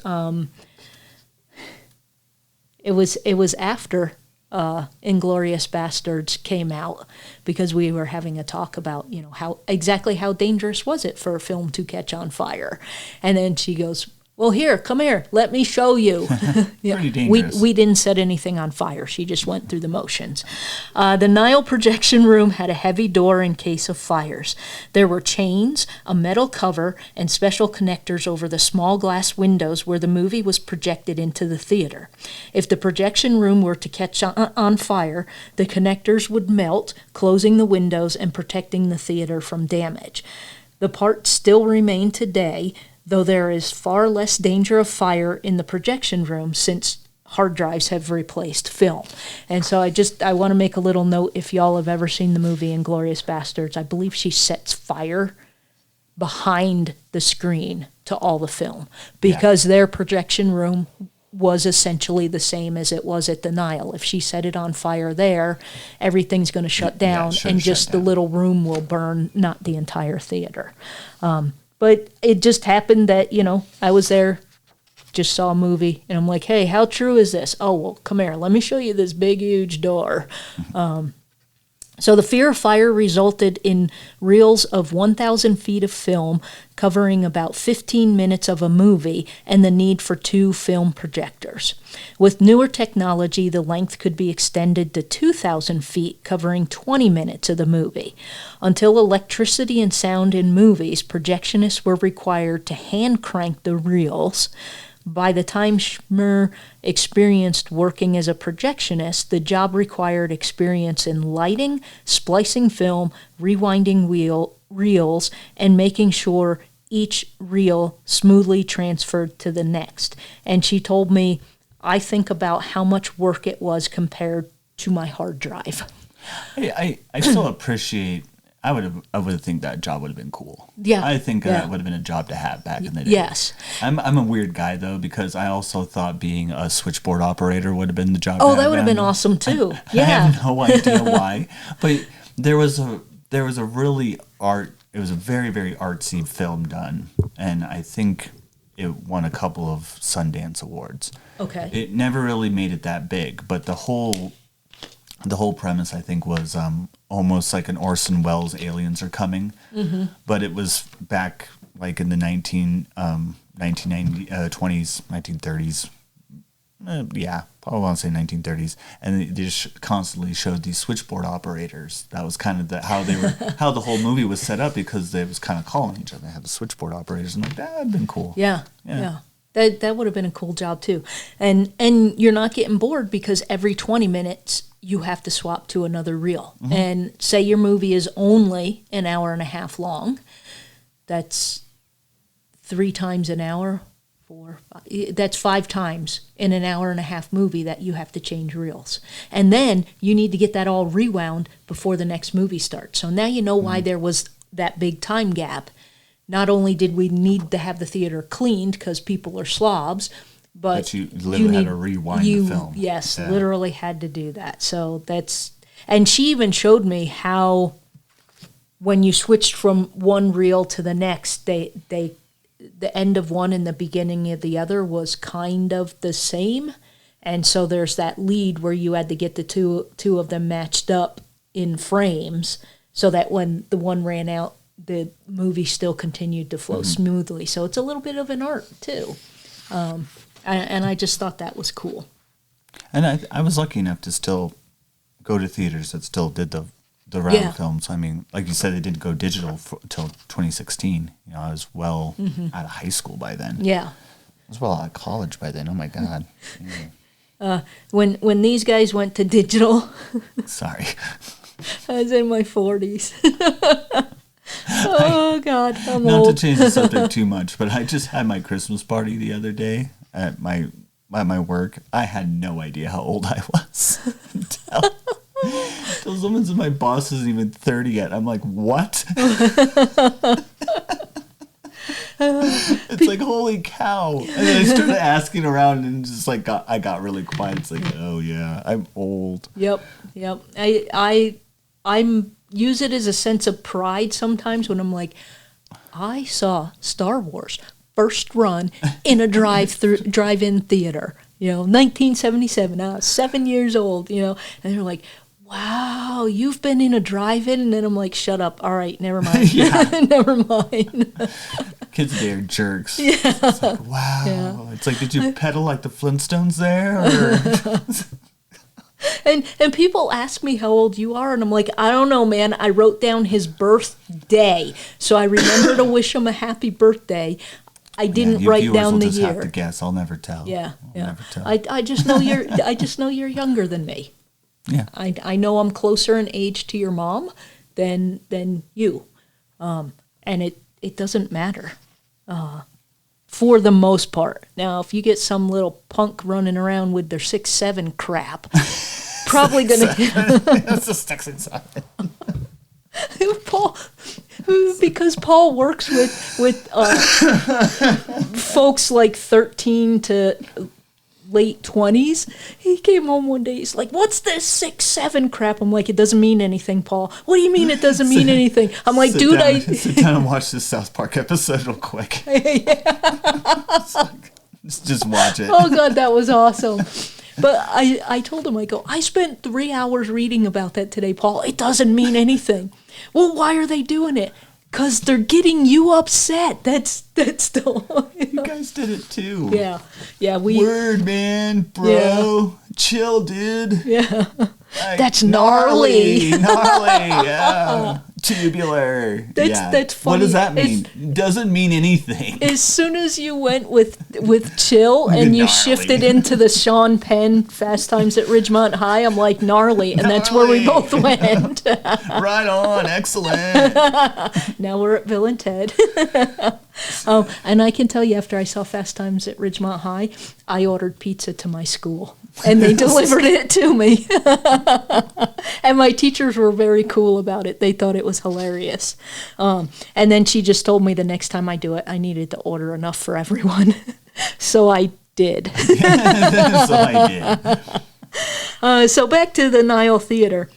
It was after Inglourious Bastards came out, because we were having a talk about, how dangerous was it for a film to catch on fire. And then she goes, well, come here, let me show you. Pretty dangerous. We didn't set anything on fire. She just went through the motions. The Nile projection room had a heavy door in case of fires. There were chains, a metal cover, and special connectors over the small glass windows where the movie was projected into the theater. If the projection room were to catch on fire, the connectors would melt, closing the windows and protecting the theater from damage. The parts still remain today, though there is far less danger of fire in the projection room since hard drives have replaced film. And so I want to make a little note, if y'all have ever seen the movie Inglourious Bastards, I believe she sets fire behind the screen to all the film, because their projection room was essentially the same as it was at the Nile. If she set it on fire there, everything's going to shut down, and just the little room will burn, not the entire theater. But it just happened that, I was there, just saw a movie, and I'm like, hey, how true is this? Oh, well, come here, let me show you this big, huge door. So the fear of fire resulted in reels of 1,000 feet of film covering about 15 minutes of a movie, and the need for 2 film projectors. With newer technology, the length could be extended to 2,000 feet, covering 20 minutes of the movie. Until electricity and sound in movies, projectionists were required to hand crank the reels. By the time Schmer experienced working as a projectionist, the job required experience in lighting, splicing film, rewinding reels, and making sure each reel smoothly transferred to the next. And she told me, I think about how much work it was compared to my hard drive. I still appreciate I would think that job would have been cool. Yeah. I think that would have been a job to have back in the day. Yes. I'm a weird guy, though, because I also thought being a switchboard operator would have been the job Oh, that would have been awesome, too. I have no idea why. But there was a really it was a very, very artsy film done. And I think it won a couple of Sundance Awards. Okay. It never really made it that big, but the whole premise, I think, was almost like an Orson Welles Aliens Are Coming. Mm-hmm. But it was back like in the 1920s, 1930s. I want to say 1930s. And they just constantly showed these switchboard operators. That was kind of how the whole movie was set up, because they was kind of calling each other. They had the switchboard operators, and like, that would have been cool. Yeah. That would have been a cool job too. And you're not getting bored, because every 20 minutes you have to swap to another reel. Mm-hmm. And say your movie is only an hour and a half long. That's 3 times an hour, 4, 5, that's 5 times in an hour and a half movie that you have to change reels. And then you need to get that all rewound before the next movie starts. So now you know why there was that big time gap. Not only did we need to have the theater cleaned because people are slobs, but you literally had to rewind the film. Yes, literally had to do that. So and she even showed me how when you switched from one reel to the next, the end of one and the beginning of the other was kind of the same. And so there's that lead where you had to get the two of them matched up in frames so that when the one ran out, the movie still continued to flow smoothly. So it's a little bit of an art too. And I just thought that was cool. And I was lucky enough to still go to theaters that still did the round films. I mean, like you said, they didn't go digital until 2016. You know, I was well out of high school by then. Yeah. I was well out of college by then. Oh, my God. When these guys went to digital... Sorry. I was in my 40s. Oh, God, I'm not old. Not to change the subject too much, but I just had my Christmas party the other day at my work. I had no idea how old I was until someone said my boss isn't even 30 yet. I'm like, what? It's like, holy cow. And then I started asking around and just like I got really quiet. It's like, oh yeah, I'm old. Yep. I'm use it as a sense of pride sometimes when I'm like, I saw Star Wars first run in a drive-in theater. 1977. I was 7 years old. And they're like, wow, you've been in a drive-in? And then I'm like, shut up. All right, never mind. Never mind. Kids today are jerks. Yeah. It's like, wow. Yeah. It's like, did you pedal like the Flintstones there? Or... And people ask me how old you are, and I'm like, I don't know, man. I wrote down his birthday, so I remember to wish him a happy birthday. I didn't write down the year. Just have to guess. I'll never tell. Never tell. I just know you're younger than me. Yeah. I know I'm closer in age to your mom than you, and it doesn't matter. For the most part. Now, if you get some little punk running around with their 6'7" crap, probably gonna. That's a 6'7". Paul, because Paul works with folks like 13 to late 20s. He came home one day. He's like, "What's this 6'7" crap?" I'm like, "It doesn't mean anything, Paul." "What do you mean it doesn't mean anything?" I'm like, "Dude, sit down and watch this South Park episode real quick." Just watch it. Oh God, that was awesome. But I told him, I spent 3 hours reading about that today, Paul. "It doesn't mean anything." "Well, why are they doing it?" "'Cause they're getting you upset. That's the. You guys did it too. Yeah. Word, man, bro. Yeah. Chill, dude. Yeah. That's gnarly. Yeah. Tubular. That's funny. What does that mean? Doesn't mean anything. As soon as you went with chill and you shifted into the Sean Penn Fast Times at Ridgemont High, I'm like, gnarly, and that's where we both went. Right on, excellent. Now we're at Bill and Ted. And I can tell you, after I saw Fast Times at Ridgemont High, I ordered pizza to my school, and they delivered it to me. And my teachers were very cool about it. They thought it was hilarious. And then she just told me the next time I do it, I needed to order enough for everyone. So I did. So back to the Nile Theater.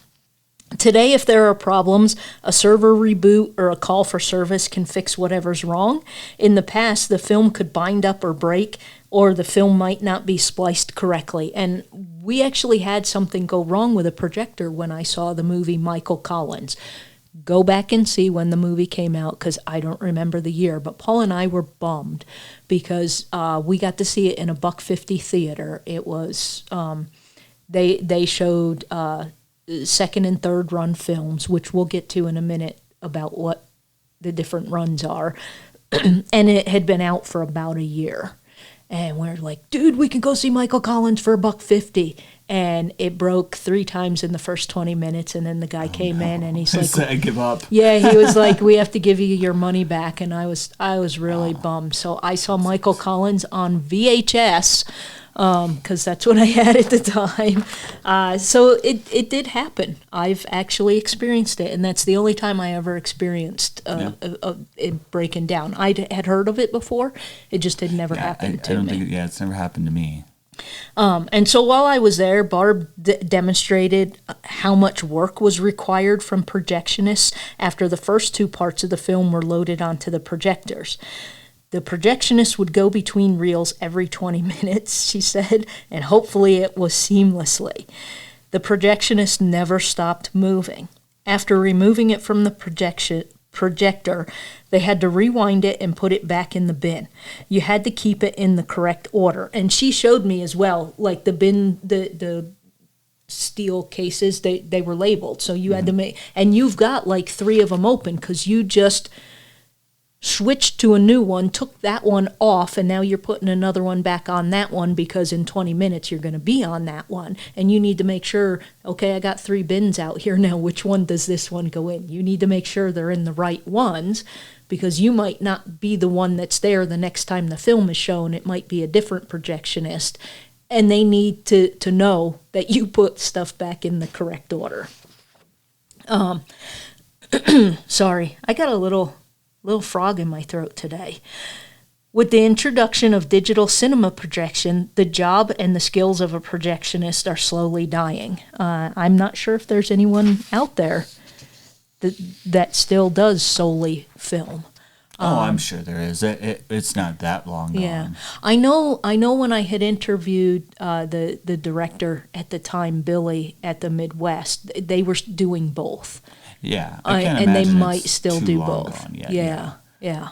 Today, if there are problems, a server reboot or a call for service can fix whatever's wrong. In the past, the film could bind up or break, or the film might not be spliced correctly. And we actually had something go wrong with a projector when I saw the movie Michael Collins. Go back and see when the movie came out, because I don't remember the year. But Paul and I were bummed because we got to see it in a $1.50 theater. It was they showed second and third run films, which we'll get to in a minute about what the different runs are. And it had been out for about a year. And we're like, dude, we can go see Michael Collins for $1.50. And it broke 3 times in the first 20 minutes. And then the guy came in and he's like, I give up. Yeah, he was like, we have to give you your money back. And I was really bummed. So I saw Michael Collins on VHS, because that's what I had at the time. So it did happen. I've actually experienced it, and that's the only time I ever experienced it breaking down. I had heard of it before. It just had never happened to me. It's never happened to me. And so while I was there, Barb demonstrated how much work was required from projectionists after the first 2 parts of the film were loaded onto the projectors. The projectionist would go between reels every 20 minutes, she said, and hopefully it was seamlessly. The projectionist never stopped moving. After removing it from the projector, they had to rewind it and put it back in the bin. You had to keep it in the correct order. And she showed me as well, like the bin, the steel cases, they were labeled. So you had to make, and you've got like 3 of them open because you just switched to a new one, took that one off, and now you're putting another one back on that one because in 20 minutes you're going to be on that one. And you need to make sure, okay, I got 3 bins out here now. Which one does this one go in? You need to make sure they're in the right ones because you might not be the one that's there the next time the film is shown. It might be a different projectionist. And they need to know that you put stuff back in the correct order. Sorry, I got a little frog in my throat today. With the introduction of digital cinema projection, the job and the skills of a projectionist are slowly dying. I'm not sure if there's anyone out there that still does solely film. I'm sure there is. It's not that long gone. Yeah, I know. When I had interviewed the director at the time, Billy, at the Midwest, they were doing both. Yeah, and they might still do both. Yeah.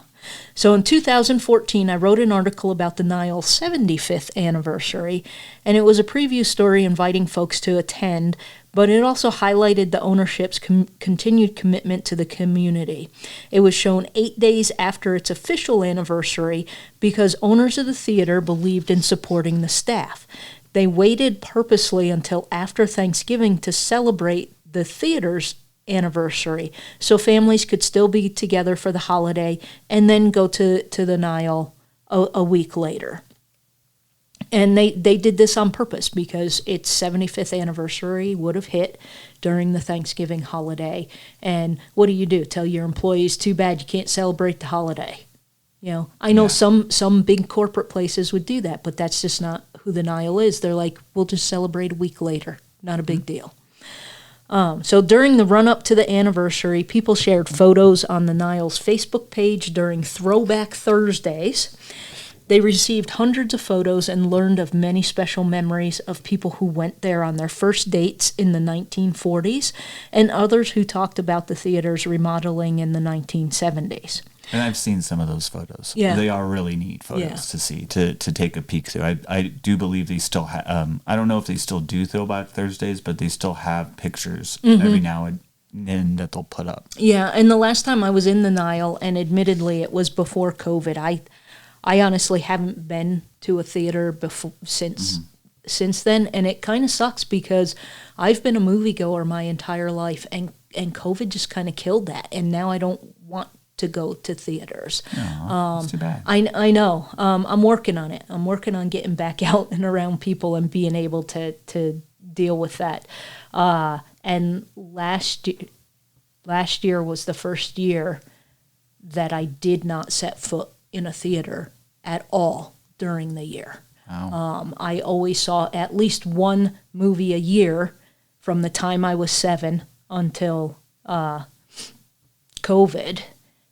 So in 2014, I wrote an article about the Nile's 75th anniversary, and it was a preview story inviting folks to attend, but it also highlighted the ownership's continued commitment to the community. It was shown 8 days after its official anniversary because owners of the theater believed in supporting the staff. They waited purposely until after Thanksgiving to celebrate the theater's anniversary so families could still be together for the holiday and then go to the Nile a week later. And they did this on purpose because its 75th anniversary would have hit during the Thanksgiving holiday. And what do? Tell your employees, too bad you can't celebrate the holiday. You know, I know some big corporate places would do that, but that's just not who the Nile is. They're like, we'll just celebrate a week later. Not a big deal. So during the run-up to the anniversary, people shared photos on the Nile's Facebook page during Throwback Thursdays. They received hundreds of photos and learned of many special memories of people who went there on their first dates in the 1940s and others who talked about the theater's remodeling in the 1970s. And I've seen some of those photos. Yeah. They are really neat photos to see, to take a peek through. I do believe they still have, I don't know if they still do Throwback Thursdays, but they still have pictures every now and then that they'll put up. Yeah, and the last time I was in the Nile, and admittedly it was before COVID, I honestly haven't been to a theater before since then, and it kind of sucks because I've been a moviegoer my entire life, and COVID just kind of killed that, and now I don't want to go to theaters. That's too bad. I know. I'm working on it. I'm working on getting back out and around people and being able to deal with that. And last year was the first year that I did not set foot in a theater at all during the year. Wow. I always saw at least one movie a year from the time I was 7 until COVID.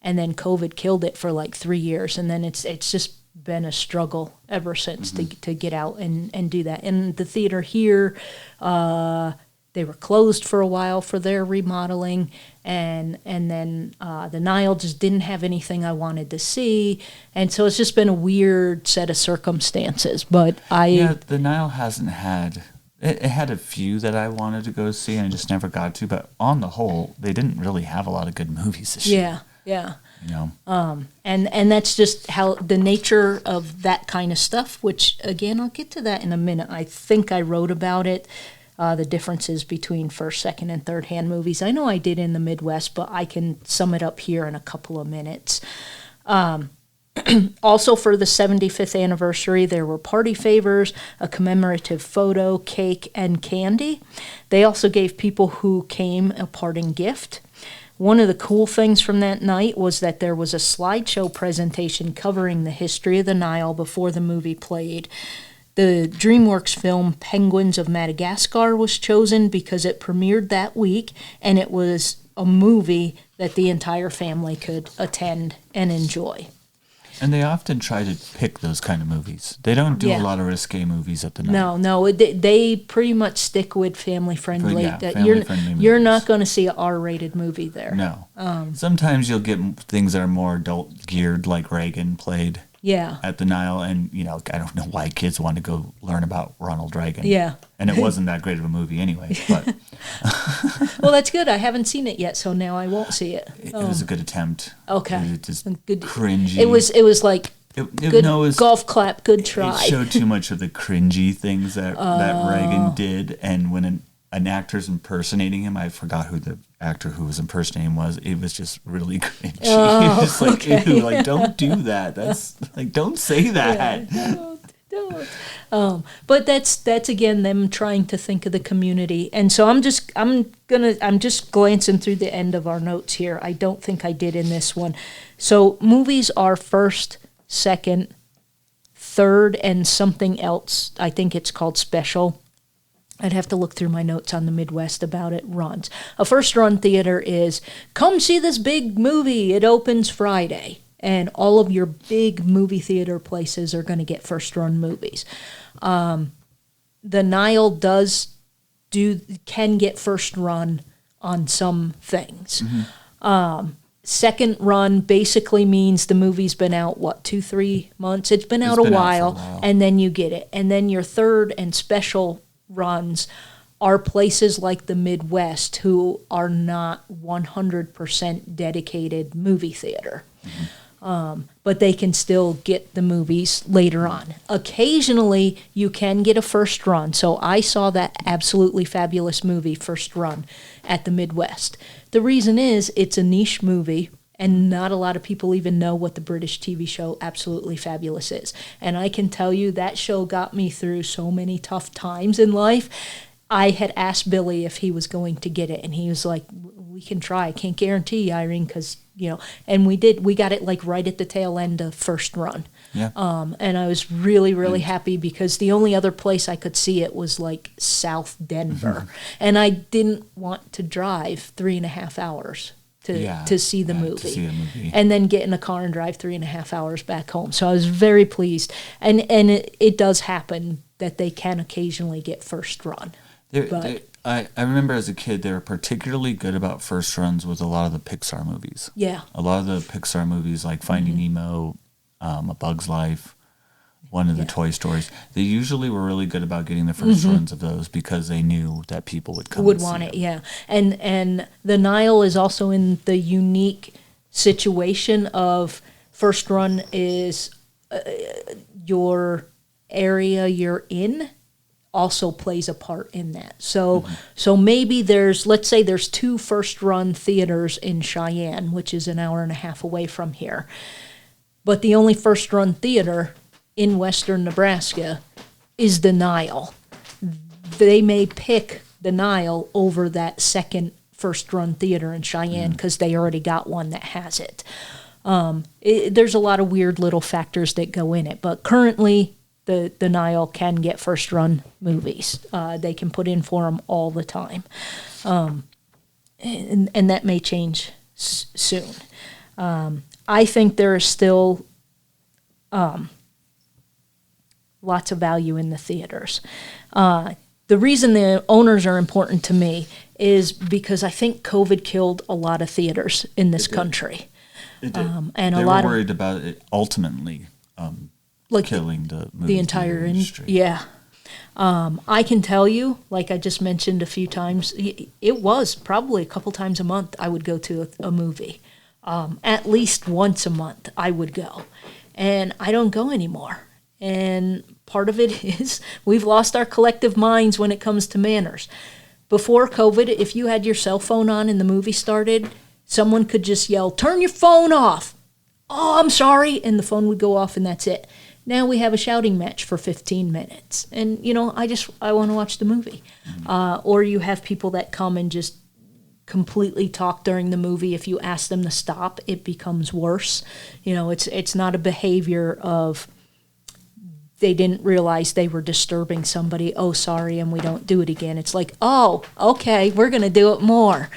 And then COVID killed it for like 3 years. And then it's just been a struggle ever since to get out and do that. And the theater here, they were closed for a while for their remodeling. And then the Nile just didn't have anything I wanted to see. And so it's just been a weird set of circumstances. But Yeah, the Nile hasn't had... It had a few that I wanted to go see and I just never got to. But on the whole, they didn't really have a lot of good movies this year. Yeah. You know? And that's just how the nature of that kind of stuff, which, again, I'll get to that in a minute. I think I wrote about it, the differences between first, second, and third-hand movies. I know I did in the Midwest, but I can sum it up here in a couple of minutes. Also, for the 75th anniversary, there were party favors, a commemorative photo, cake, and candy. They also gave people who came a parting gift. One of the cool things from that night was that there was a slideshow presentation covering the history of the Nile before the movie played. The DreamWorks film Penguins of Madagascar was chosen because it premiered that week, and it was a movie that the entire family could attend and enjoy. And they often try to pick those kind of movies. They don't do a lot of risque movies at the Nile. No, they pretty much stick with family-friendly. Family-friendly movies. You're not going to see an R-rated movie there. No. Sometimes you'll get things that are more adult-geared, like Reagan played at the Nile. And, you know, I don't know why kids want to go learn about Ronald Reagan. Yeah. And it wasn't that great of a movie anyway. But well, that's good. I haven't seen it yet, so now I won't see it. It was a good attempt. Okay. It was just good. Cringy. It was like good golf clap, good try. It showed too much of the cringy things that Reagan did, and when an actor's impersonating him, I forgot who the actor who was impersonating was. It was just really cringy. It's like, ew, like, don't do that. That's like, don't say that. Yeah, don't. But that's again them trying to think of the community, and so I'm just glancing through the end of our notes here. I don't think I did in this one. So movies are first, second, third, and something else. I think it's called special. I'd have to look through my notes on the Midwest about it. Runs. A first-run theater is, come see this big movie. It opens Friday. And all of your big movie theater places are going to get first-run movies. The Nile can get first run on some things. Second run basically means the movie's been out, 2-3 months? It's been out a while, and then you get it. And then your third and special runs are places like the Midwest who are not 100% dedicated movie theater. But they can still get the movies later on. Occasionally, you can get a first run. So I saw that absolutely fabulous movie, First Run, at the Midwest. The reason is it's a niche movie, and not a lot of people even know what the British TV show Absolutely Fabulous is. And I can tell you that show got me through so many tough times in life. I had asked Billy if he was going to get it, and he was like, we can try. I can't guarantee, Irene, because, and we did. We got it like right at the tail end of First Run. Yeah. And I was really, really happy because the only other place I could see it was like South Denver. And I didn't want to drive 3.5 hours to see the movie. And then get in a car and drive 3.5 hours back home. So I was very pleased. And it does happen that they can occasionally get first run. I remember as a kid, they were particularly good about first runs with a lot of the Pixar movies. Yeah. A lot of the Pixar movies like Finding Nemo, A Bug's Life, one of the Toy Stories. They usually were really good about getting the first runs of those because they knew that people would come and see want it. Yeah. And the Nile is also in the unique situation of first run is your area you're in also plays a part in that. So maybe let's say there's 2 first-run theaters in Cheyenne, which is an hour and a half away from here. But the only first-run theater in western Nebraska is the Nile. They may pick the Nile over that second first-run theater in Cheyenne because they already got one that has it. There's a lot of weird little factors that go in it, but currently the Nile can get first-run movies. They can put in for them all the time, and that may change soon. I think there is still lots of value in the theaters. The reason the owners are important to me is because I think COVID killed a lot of theaters in this country. It did. And they a were lot worried about it ultimately killing the entire industry. Yeah. I can tell you, like I just mentioned a few times, it was probably a couple times a month I would go to a movie. At least once a month I would go. And I don't go anymore. And part of it is we've lost our collective minds when it comes to manners. Before COVID, if you had your cell phone on and the movie started, someone could just yell, "Turn your phone off." "Oh, I'm sorry." And the phone would go off and that's it. Now we have a shouting match for 15 minutes. And, I want to watch the movie. Or you have people that come and just completely talk during the movie. If you ask them to stop, it becomes worse. It's not a behavior of they didn't realize they were disturbing somebody. "Oh, sorry, and we don't do it again." It's like, "Oh, okay, we're going to do it more."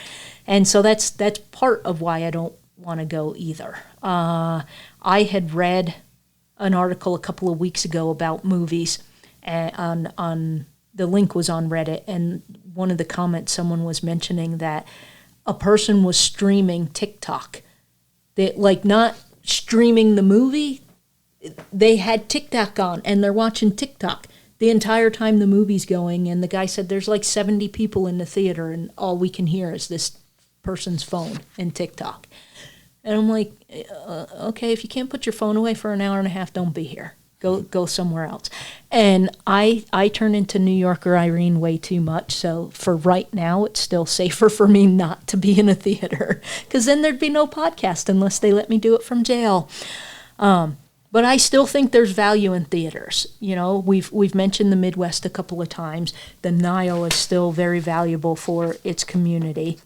And so that's part of why I don't want to go either. I had read an article a couple of weeks ago about movies, and on the link was on Reddit, and one of the comments someone was mentioning that a person was streaming TikTok. They not streaming the movie. They had TikTok on and they're watching TikTok the entire time the movie's going. And the guy said there's like 70 people in the theater and all we can hear is this person's phone and TikTok. And I'm like, okay, if you can't put your phone away for an hour and a half, don't be here. Go somewhere else. And I turn into New Yorker Irene way too much. So for right now, it's still safer for me not to be in a theater because then there'd be no podcast unless they let me do it from jail. But I still think there's value in theaters. We've mentioned the Midwest a couple of times. The Nile is still very valuable for its community.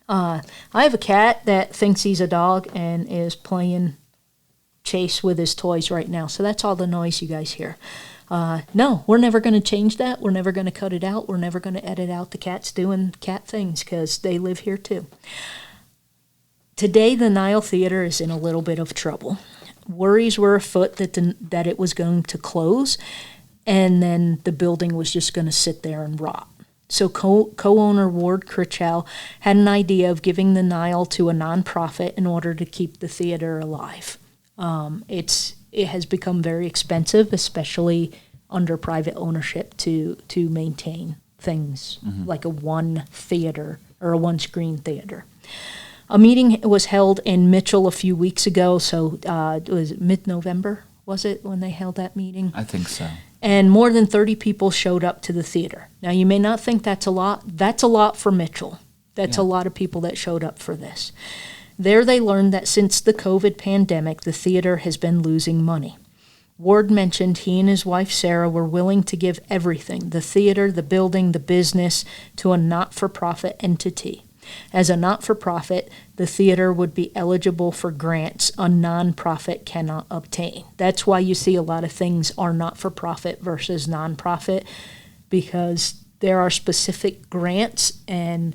I have a cat that thinks he's a dog and is playing chase with his toys right now. So that's all the noise you guys hear. No, we're never going to change that. We're never going to cut it out. We're never going to edit out the cats doing cat things because they live here too. Today, the Nile Theater is in a little bit of trouble. Worries were afoot that it was going to close, and then the building was just going to sit there and rot. So co-owner Ward Critchow had an idea of giving the Nile to a nonprofit in order to keep the theater alive. It has become very expensive, especially under private ownership, to maintain things like a one theater or a one-screen theater. A meeting was held in Mitchell a few weeks ago, so it was mid-November, was it, when they held that meeting? I think so. And more than 30 people showed up to the theater. Now, you may not think that's a lot. That's a lot for Mitchell. That's a lot of people that showed up for this. There they learned that since the COVID pandemic, the theater has been losing money. Ward mentioned he and his wife Sarah were willing to give everything, the theater, the building, the business, to a not-for-profit entity. As a not-for-profit, the theater would be eligible for grants a nonprofit cannot obtain. That's why you see a lot of things are not-for-profit versus nonprofit, because there are specific grants and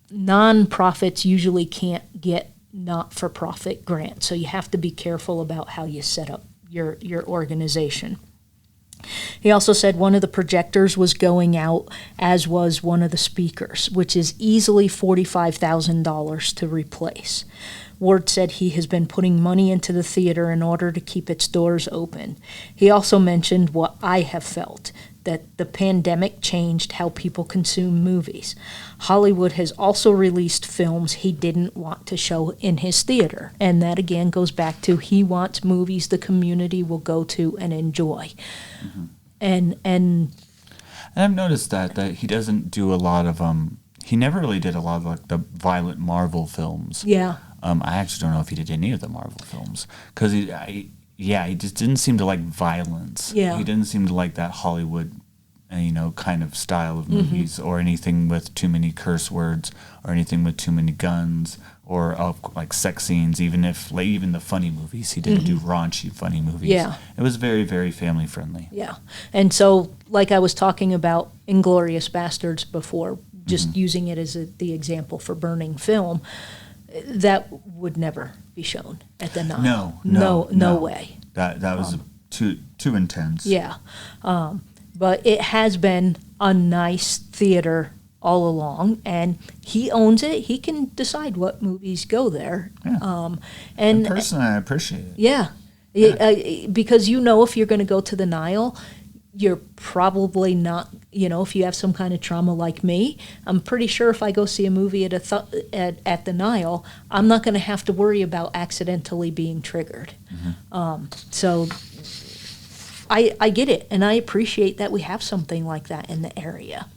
nonprofits usually can't get not-for-profit grants. So you have to be careful about how you set up your organization. He also said one of the projectors was going out, as was one of the speakers, which is easily $45,000 to replace. Ward said he has been putting money into the theater in order to keep its doors open. He also mentioned what I have felt, that the pandemic changed how people consume movies. Hollywood has also released films he didn't want to show in his theater. And that again goes back to he wants movies the community will go to and enjoy. Mm-hmm. And I've noticed that he doesn't do a lot of he never really did a lot of like the violent Marvel films. Yeah. I actually don't know if he did any of the Marvel films because he just didn't seem to like violence. Yeah. He didn't seem to like that Hollywood, kind of style of movies or anything with too many curse words or anything with too many guns or like sex scenes. Even the funny movies, he didn't do raunchy funny movies. Yeah. It was very, very family friendly. Yeah. And so, like I was talking about Inglourious Bastards before, just using it as the example for burning film, that would never be shown at the Nile. No way. That was too intense. Yeah. But it has been a nice theater all along, and he owns it. He can decide what movies go there. Yeah. And personally, I appreciate it. Yeah. Because if you're going to go to the Nile, you're probably not, if you have some kind of trauma like me, I'm pretty sure if I go see a movie at the Nile, I'm not going to have to worry about accidentally being triggered. So I get it, and I appreciate that we have something like that in the area.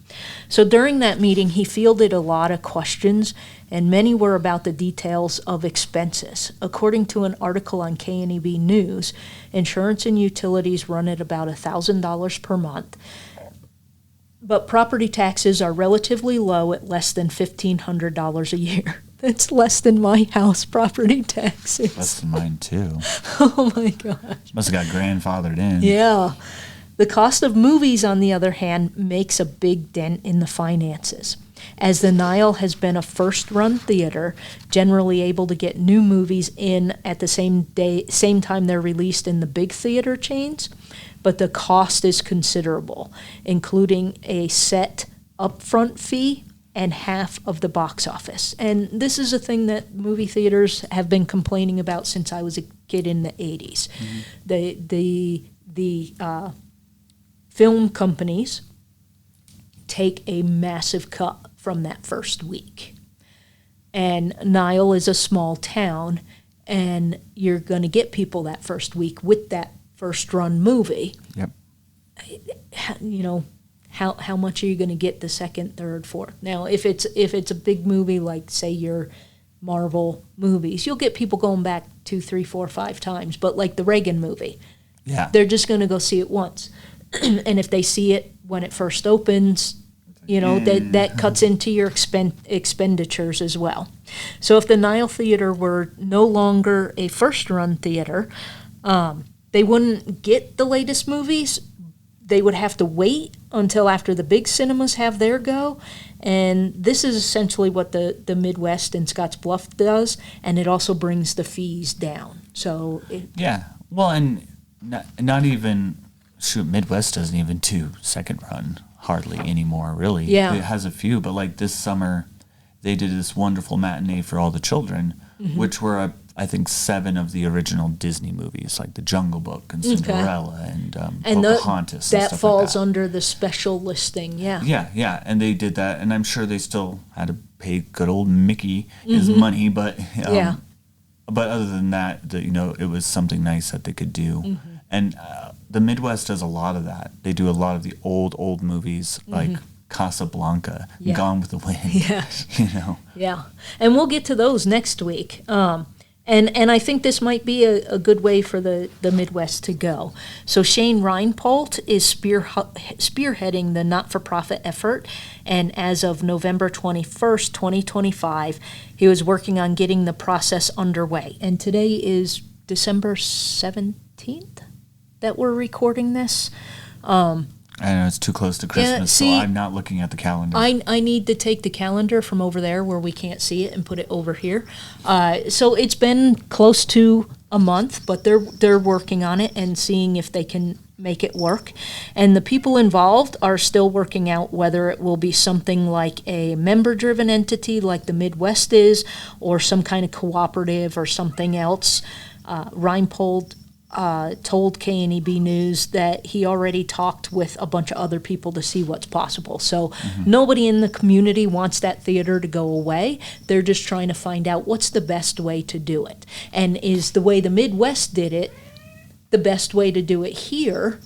So during that meeting, he fielded a lot of questions, and many were about the details of expenses. According to an article on KNEB News, insurance and utilities run at about $1,000 per month, but property taxes are relatively low at less than $1,500 a year. That's less than my house property taxes. Less than mine, too. Oh, my gosh. Must have got grandfathered in. Yeah. The cost of movies, on the other hand, makes a big dent in the finances. As the Nile has been a first-run theater, generally able to get new movies in at the same time they're released in the big theater chains, but the cost is considerable, including a set upfront fee and half of the box office. And this is a thing that movie theaters have been complaining about since I was a kid in the 80s. The film companies take a massive cut from that first week. And Nile is a small town, and you're going to get people that first week with that first-run movie. Yep. How much are you going to get the second, third, fourth? Now, if it's a big movie like, say, your Marvel movies, you'll get people going back 2, 3, 4, 5 times. But like the Reagan movie, they're just going to go see it once. And if they see it when it first opens, that cuts into your expenditures as well. So if the Nile Theater were no longer a first-run theater, they wouldn't get the latest movies. They would have to wait until after the big cinemas have their go. And this is essentially what the Midwest and Scotts Bluff does, and it also brings the fees down. So well, and not even, Midwest doesn't even do second run hardly anymore, really. Yeah. It has a few, but like this summer, they did this wonderful matinee for all the children, which were, I think, 7 of the original Disney movies, like The Jungle Book and Cinderella and Pocahontas. That and falls like under the special listing, yeah. Yeah, and they did that, and I'm sure they still had to pay good old Mickey his money, but but other than that, it was something nice that they could do. And the Midwest does a lot of that. They do a lot of the old movies, like Casablanca, Gone with the Wind. Yeah. Yeah. And we'll get to those next week. And I think this might be a good way for the Midwest to go. So Shane Reinpolt is spearheading the not-for-profit effort, and as of November 21st, 2025, he was working on getting the process underway. And today is December 17th that we're recording this. I know it's too close to Christmas, so I'm not looking at the calendar. I need to take the calendar from over there where we can't see it and put it over here. So it's been close to a month, but they're working on it and seeing if they can make it work. And the people involved are still working out whether it will be something like a member-driven entity like the Midwest is, or some kind of cooperative or something else. Reinpold told KNEB News that he already talked with a bunch of other people to see what's possible. So nobody in the community wants that theater to go away. They're just trying to find out what's the best way to do it. And is the way the Midwest did it the best way to do it here?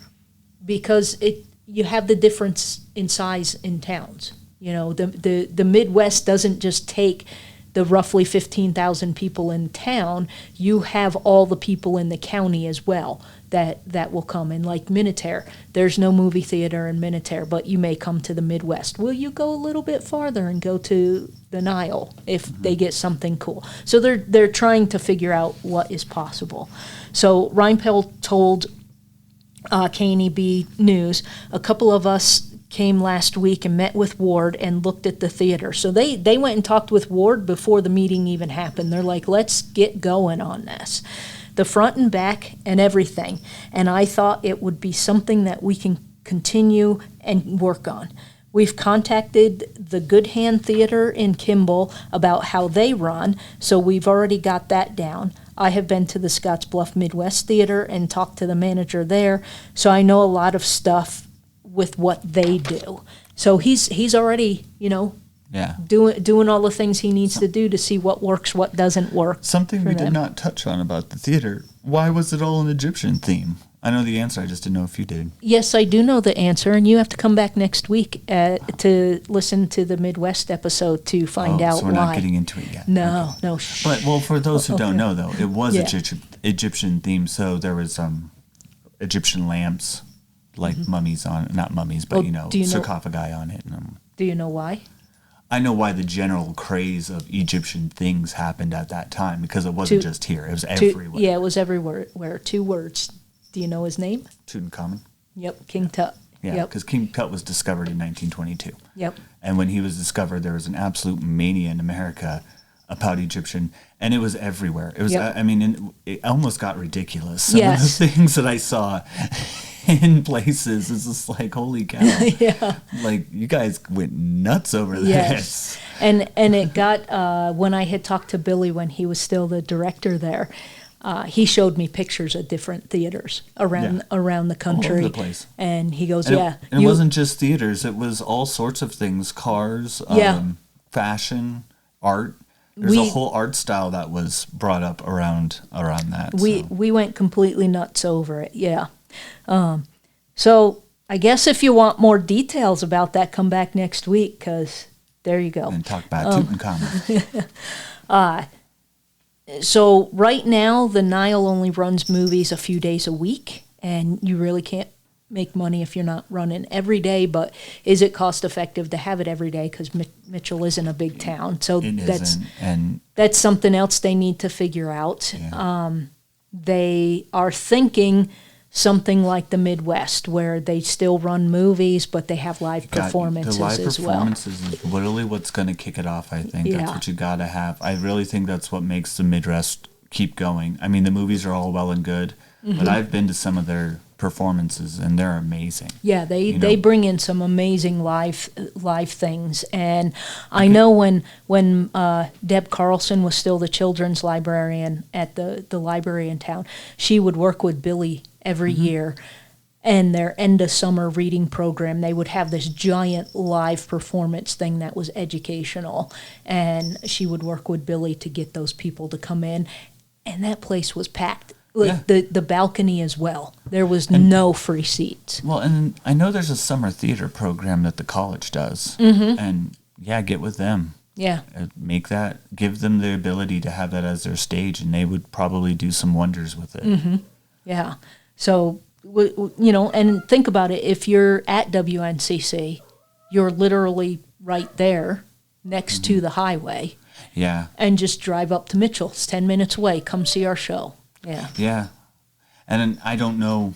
because you have the difference in size in towns. You know, the Midwest doesn't just take the roughly 15,000 people in town. You have all the people in the county as well that will come. And like Minutair, there's no movie theater in Minutair, but you may come to the Midwest. Will you go a little bit farther and go to the Nile if they get something cool? So they're trying to figure out what is possible. So Reinpel told KNEB News, a couple of us came last week and met with Ward and looked at the theater. So they went and talked with Ward before the meeting even happened. They're like, let's get going on this. The front and back and everything. And I thought it would be something that we can continue and work on. We've contacted the Good Hand Theater in Kimball about how they run, so we've already got that down. I have been to the Scottsbluff Midwest Theater and talked to the manager there, so I know a lot of stuff with what they do. So he's already, doing all the things he needs to do to see what works, what doesn't work. Something we did not touch on about the theater. Why was it all an Egyptian theme? I know the answer, I just didn't know if you did. Yes, I do know the answer, and you have to come back next week to listen to the Midwest episode to find out why. So we're not getting into it yet. No, okay. no. But, well, for those who don't know, though, it was Egyptian theme, so there was Egyptian lamps, like mummies on it. Not mummies, but, sarcophagi on it. Do you know why? I know why the general craze of Egyptian things happened at that time, because it wasn't just here. It was everywhere. Yeah, it was everywhere. 2 words. Do you know his name? Tutankhamun. Yep, King Tut. Yeah, because King Tut was discovered in 1922. Yep. And when he was discovered, there was an absolute mania in America about Egyptian, and it was everywhere. It was, it almost got ridiculous. Some of the things that I saw in places is just like, holy cow. Yeah. Like, you guys went nuts over this. Yes. And it got, when I had talked to Billy when he was still the director there, he showed me pictures of different theaters around the country. All over the place. And he goes, and it wasn't just theaters. It was all sorts of things. Cars, fashion, art. There's a whole art style that was brought up around that. We went completely nuts over it, yeah. So I guess if you want more details about that, come back next week, because there you go. And talk about Tutankhamun. So right now, the Nile only runs movies a few days a week, and you really can't make money if you're not running every day. But is it cost effective to have it every day? Because Mitchell isn't a big town, so that's something else they need to figure out. Yeah. They are thinking something like the Midwest, where they still run movies, but they have live performances as well. The live performances is literally what's going to kick it off, I think. That's what you got to have. I really think that's what makes the Midwest keep going. I mean, the movies are all well and good, but I've been to some of their performances, and they're amazing. Yeah, they bring in some amazing live things. And I know when Deb Carlson was still the children's librarian at the library in town, she would work with Billy every year, and their end of summer reading program, they would have this giant live performance thing that was educational, and she would work with Billy to get those people to come in, and that place was packed. Like the balcony as well. There was no free seats. Well, and I know there's a summer theater program that the college does, and get with them. Yeah, give them the ability to have that as their stage, and they would probably do some wonders with it. Yeah. So, and think about it. If you're at WNCC, you're literally right there next to the highway. Yeah. And just drive up to Mitchell. It's 10 minutes away. Come see our show. Yeah. Yeah. And I don't know.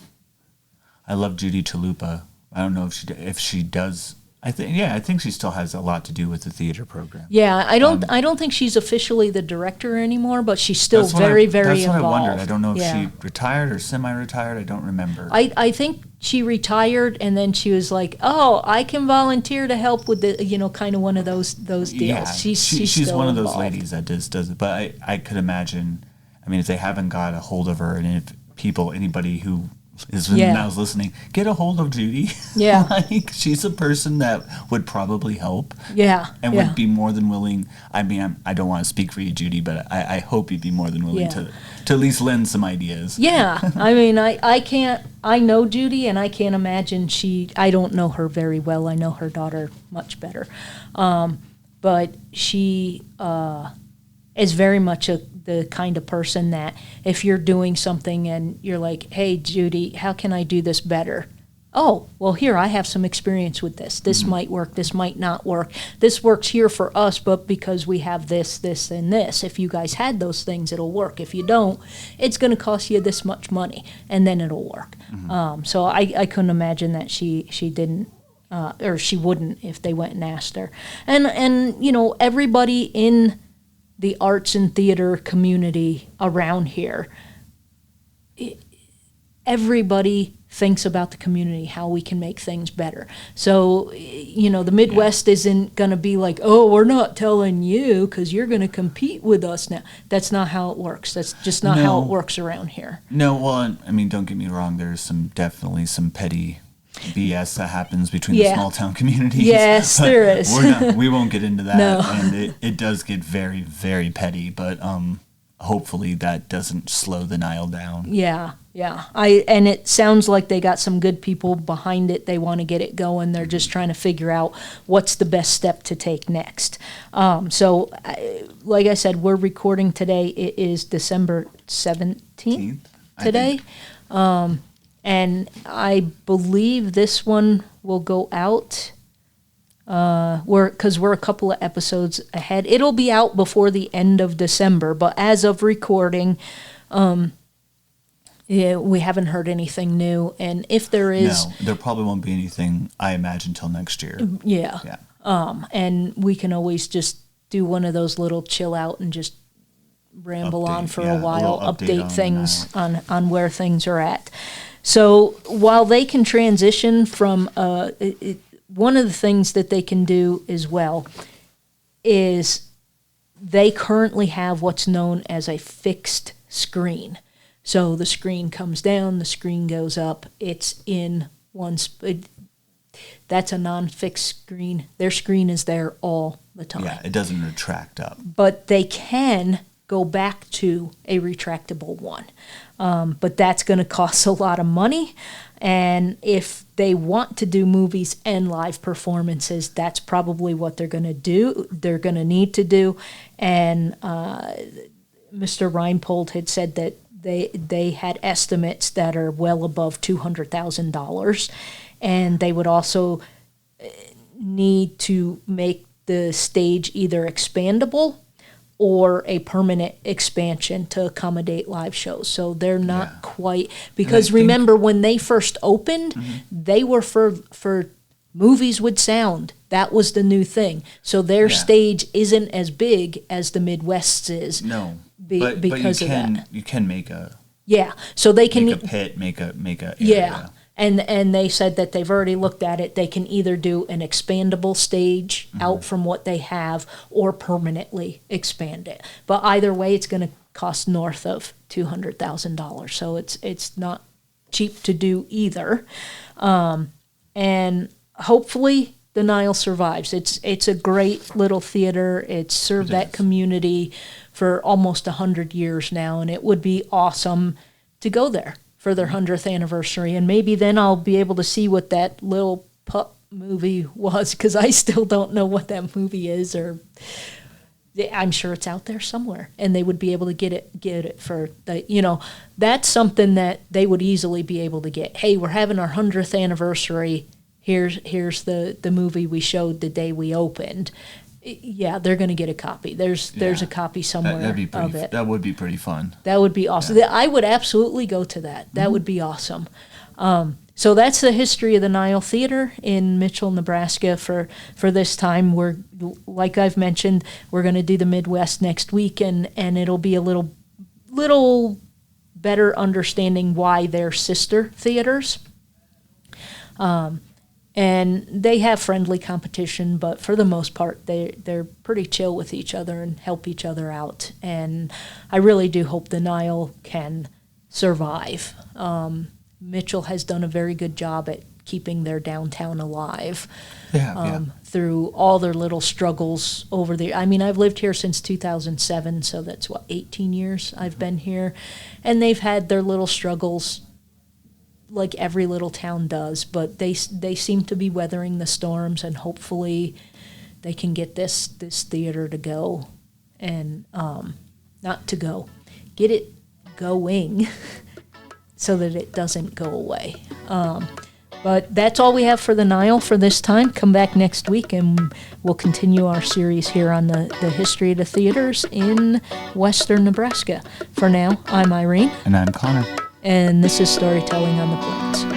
I love Judy Chalupa. I don't know if she does. I think she still has a lot to do with the theater program. Yeah, I don't think she's officially the director anymore, but she's still very involved. That's what I wondered. I don't know if she retired or semi-retired. I don't remember. I think she retired, and then she was like, "Oh, I can volunteer to help with the kind of one of those deals." Yeah, she's still one of those involved. ladies that does it. But I could imagine. I mean, if they haven't got a hold of her, and if anybody who is when I was listening, get a hold of Judy. Yeah. Like, she's a person that would probably help. Yeah. And would be more than willing. I mean, I don't want to speak for you, Judy, but I hope you'd be more than willing to at least lend some ideas. Yeah. I mean, I know Judy, and I can't imagine I don't know her very well. I know her daughter much better. But she is very much the kind of person that if you're doing something and you're like, hey, Judy, how can I do this better? Oh, well, here, I have some experience with this. This might work. This might not work. This works here for us, but because we have this, this, and this, if you guys had those things, it'll work. If you don't, it's going to cost you this much money, and then it'll work. So I couldn't imagine that she didn't, or she wouldn't if they went and asked her. And you know, everybody in the arts and theater community around here, everybody thinks about the community, how we can make things better. So, you know, the Midwest isn't going to be like, oh, we're not telling you because you're going to compete with us now. That's not how it works. That's just not how it works around here. No, well, I mean, don't get me wrong. There's definitely some petty BS that happens between the small town communities. Yes, there is. We won't get into that. No. And it does get very, very petty, but hopefully that doesn't slow the Nile down. Yeah. And it sounds like they got some good people behind it. They want to get it going. They're just trying to figure out what's the best step to take next. So, like I said, we're recording today. It is December 17th today. And I believe this one will go out because we're a couple of episodes ahead. It'll be out before the end of December, but as of recording, we haven't heard anything new. And if there is... No, there probably won't be anything, I imagine, till next year. Yeah. And we can always just do one of those little chill out and just ramble on for a while, update things on where things are at. So while they can transition from, one of the things that they can do as well is they currently have what's known as a fixed screen. So the screen comes down, the screen goes up, it's in one that's a non-fixed screen. Their screen is there all the time. Yeah, it doesn't retract up. But they can go back to a retractable one. But that's going to cost a lot of money. And if they want to do movies and live performances, that's probably what they're going to do. They're going to need to do. And Mr. Reinpold had said that they had estimates that are well above $200,000. And they would also need to make the stage either expandable or a permanent expansion to accommodate live shows. So they're not quite, because remember when they first opened, they were for movies with sound. That was the new thing. So their stage isn't as big as the Midwest's is. No, because of that. You can make a so they can make a pit, make a area. Yeah. And they said that they've already looked at it. They can either do an expandable stage out from what they have or permanently expand it. But either way, it's going to cost north of $200,000. So it's not cheap to do either. And hopefully the Nile survives. It's a great little theater. It's served that community for almost 100 years now, and it would be awesome to go there for their 100th anniversary, and maybe then I'll be able to see what that little pup movie was, because I still don't know what that movie is, or I'm sure it's out there somewhere, and they would be able to get it for the, that's something that they would easily be able to get. Hey, we're having our 100th anniversary. Here's the movie we showed the day we opened. Yeah, they're going to get a copy. There's a copy somewhere of it. That would be pretty fun. That would be awesome. Yeah. I would absolutely go to that. That would be awesome. So that's the history of the Nile Theater in Mitchell, Nebraska for this time. We're, like I've mentioned, we're going to do the Midwest next week, and it'll be a little better understanding why they're sister theaters. And they have friendly competition, but for the most part, they're pretty chill with each other and help each other out. And I really do hope the Nile can survive. Mitchell has done a very good job at keeping their downtown alive. Yeah. Through all their little struggles over there. I mean, I've lived here since 2007, so that's 18 years I've been here. And they've had their little struggles like every little town does, but they seem to be weathering the storms, and hopefully they can get this theater to go, and not to go, get it going so that it doesn't go away. But that's all we have for the Nile for this time. Come back next week and we'll continue our series here on the history of the theaters in western Nebraska. For now, I'm Irene. And I'm Connor. And this is Storytelling on the Plains.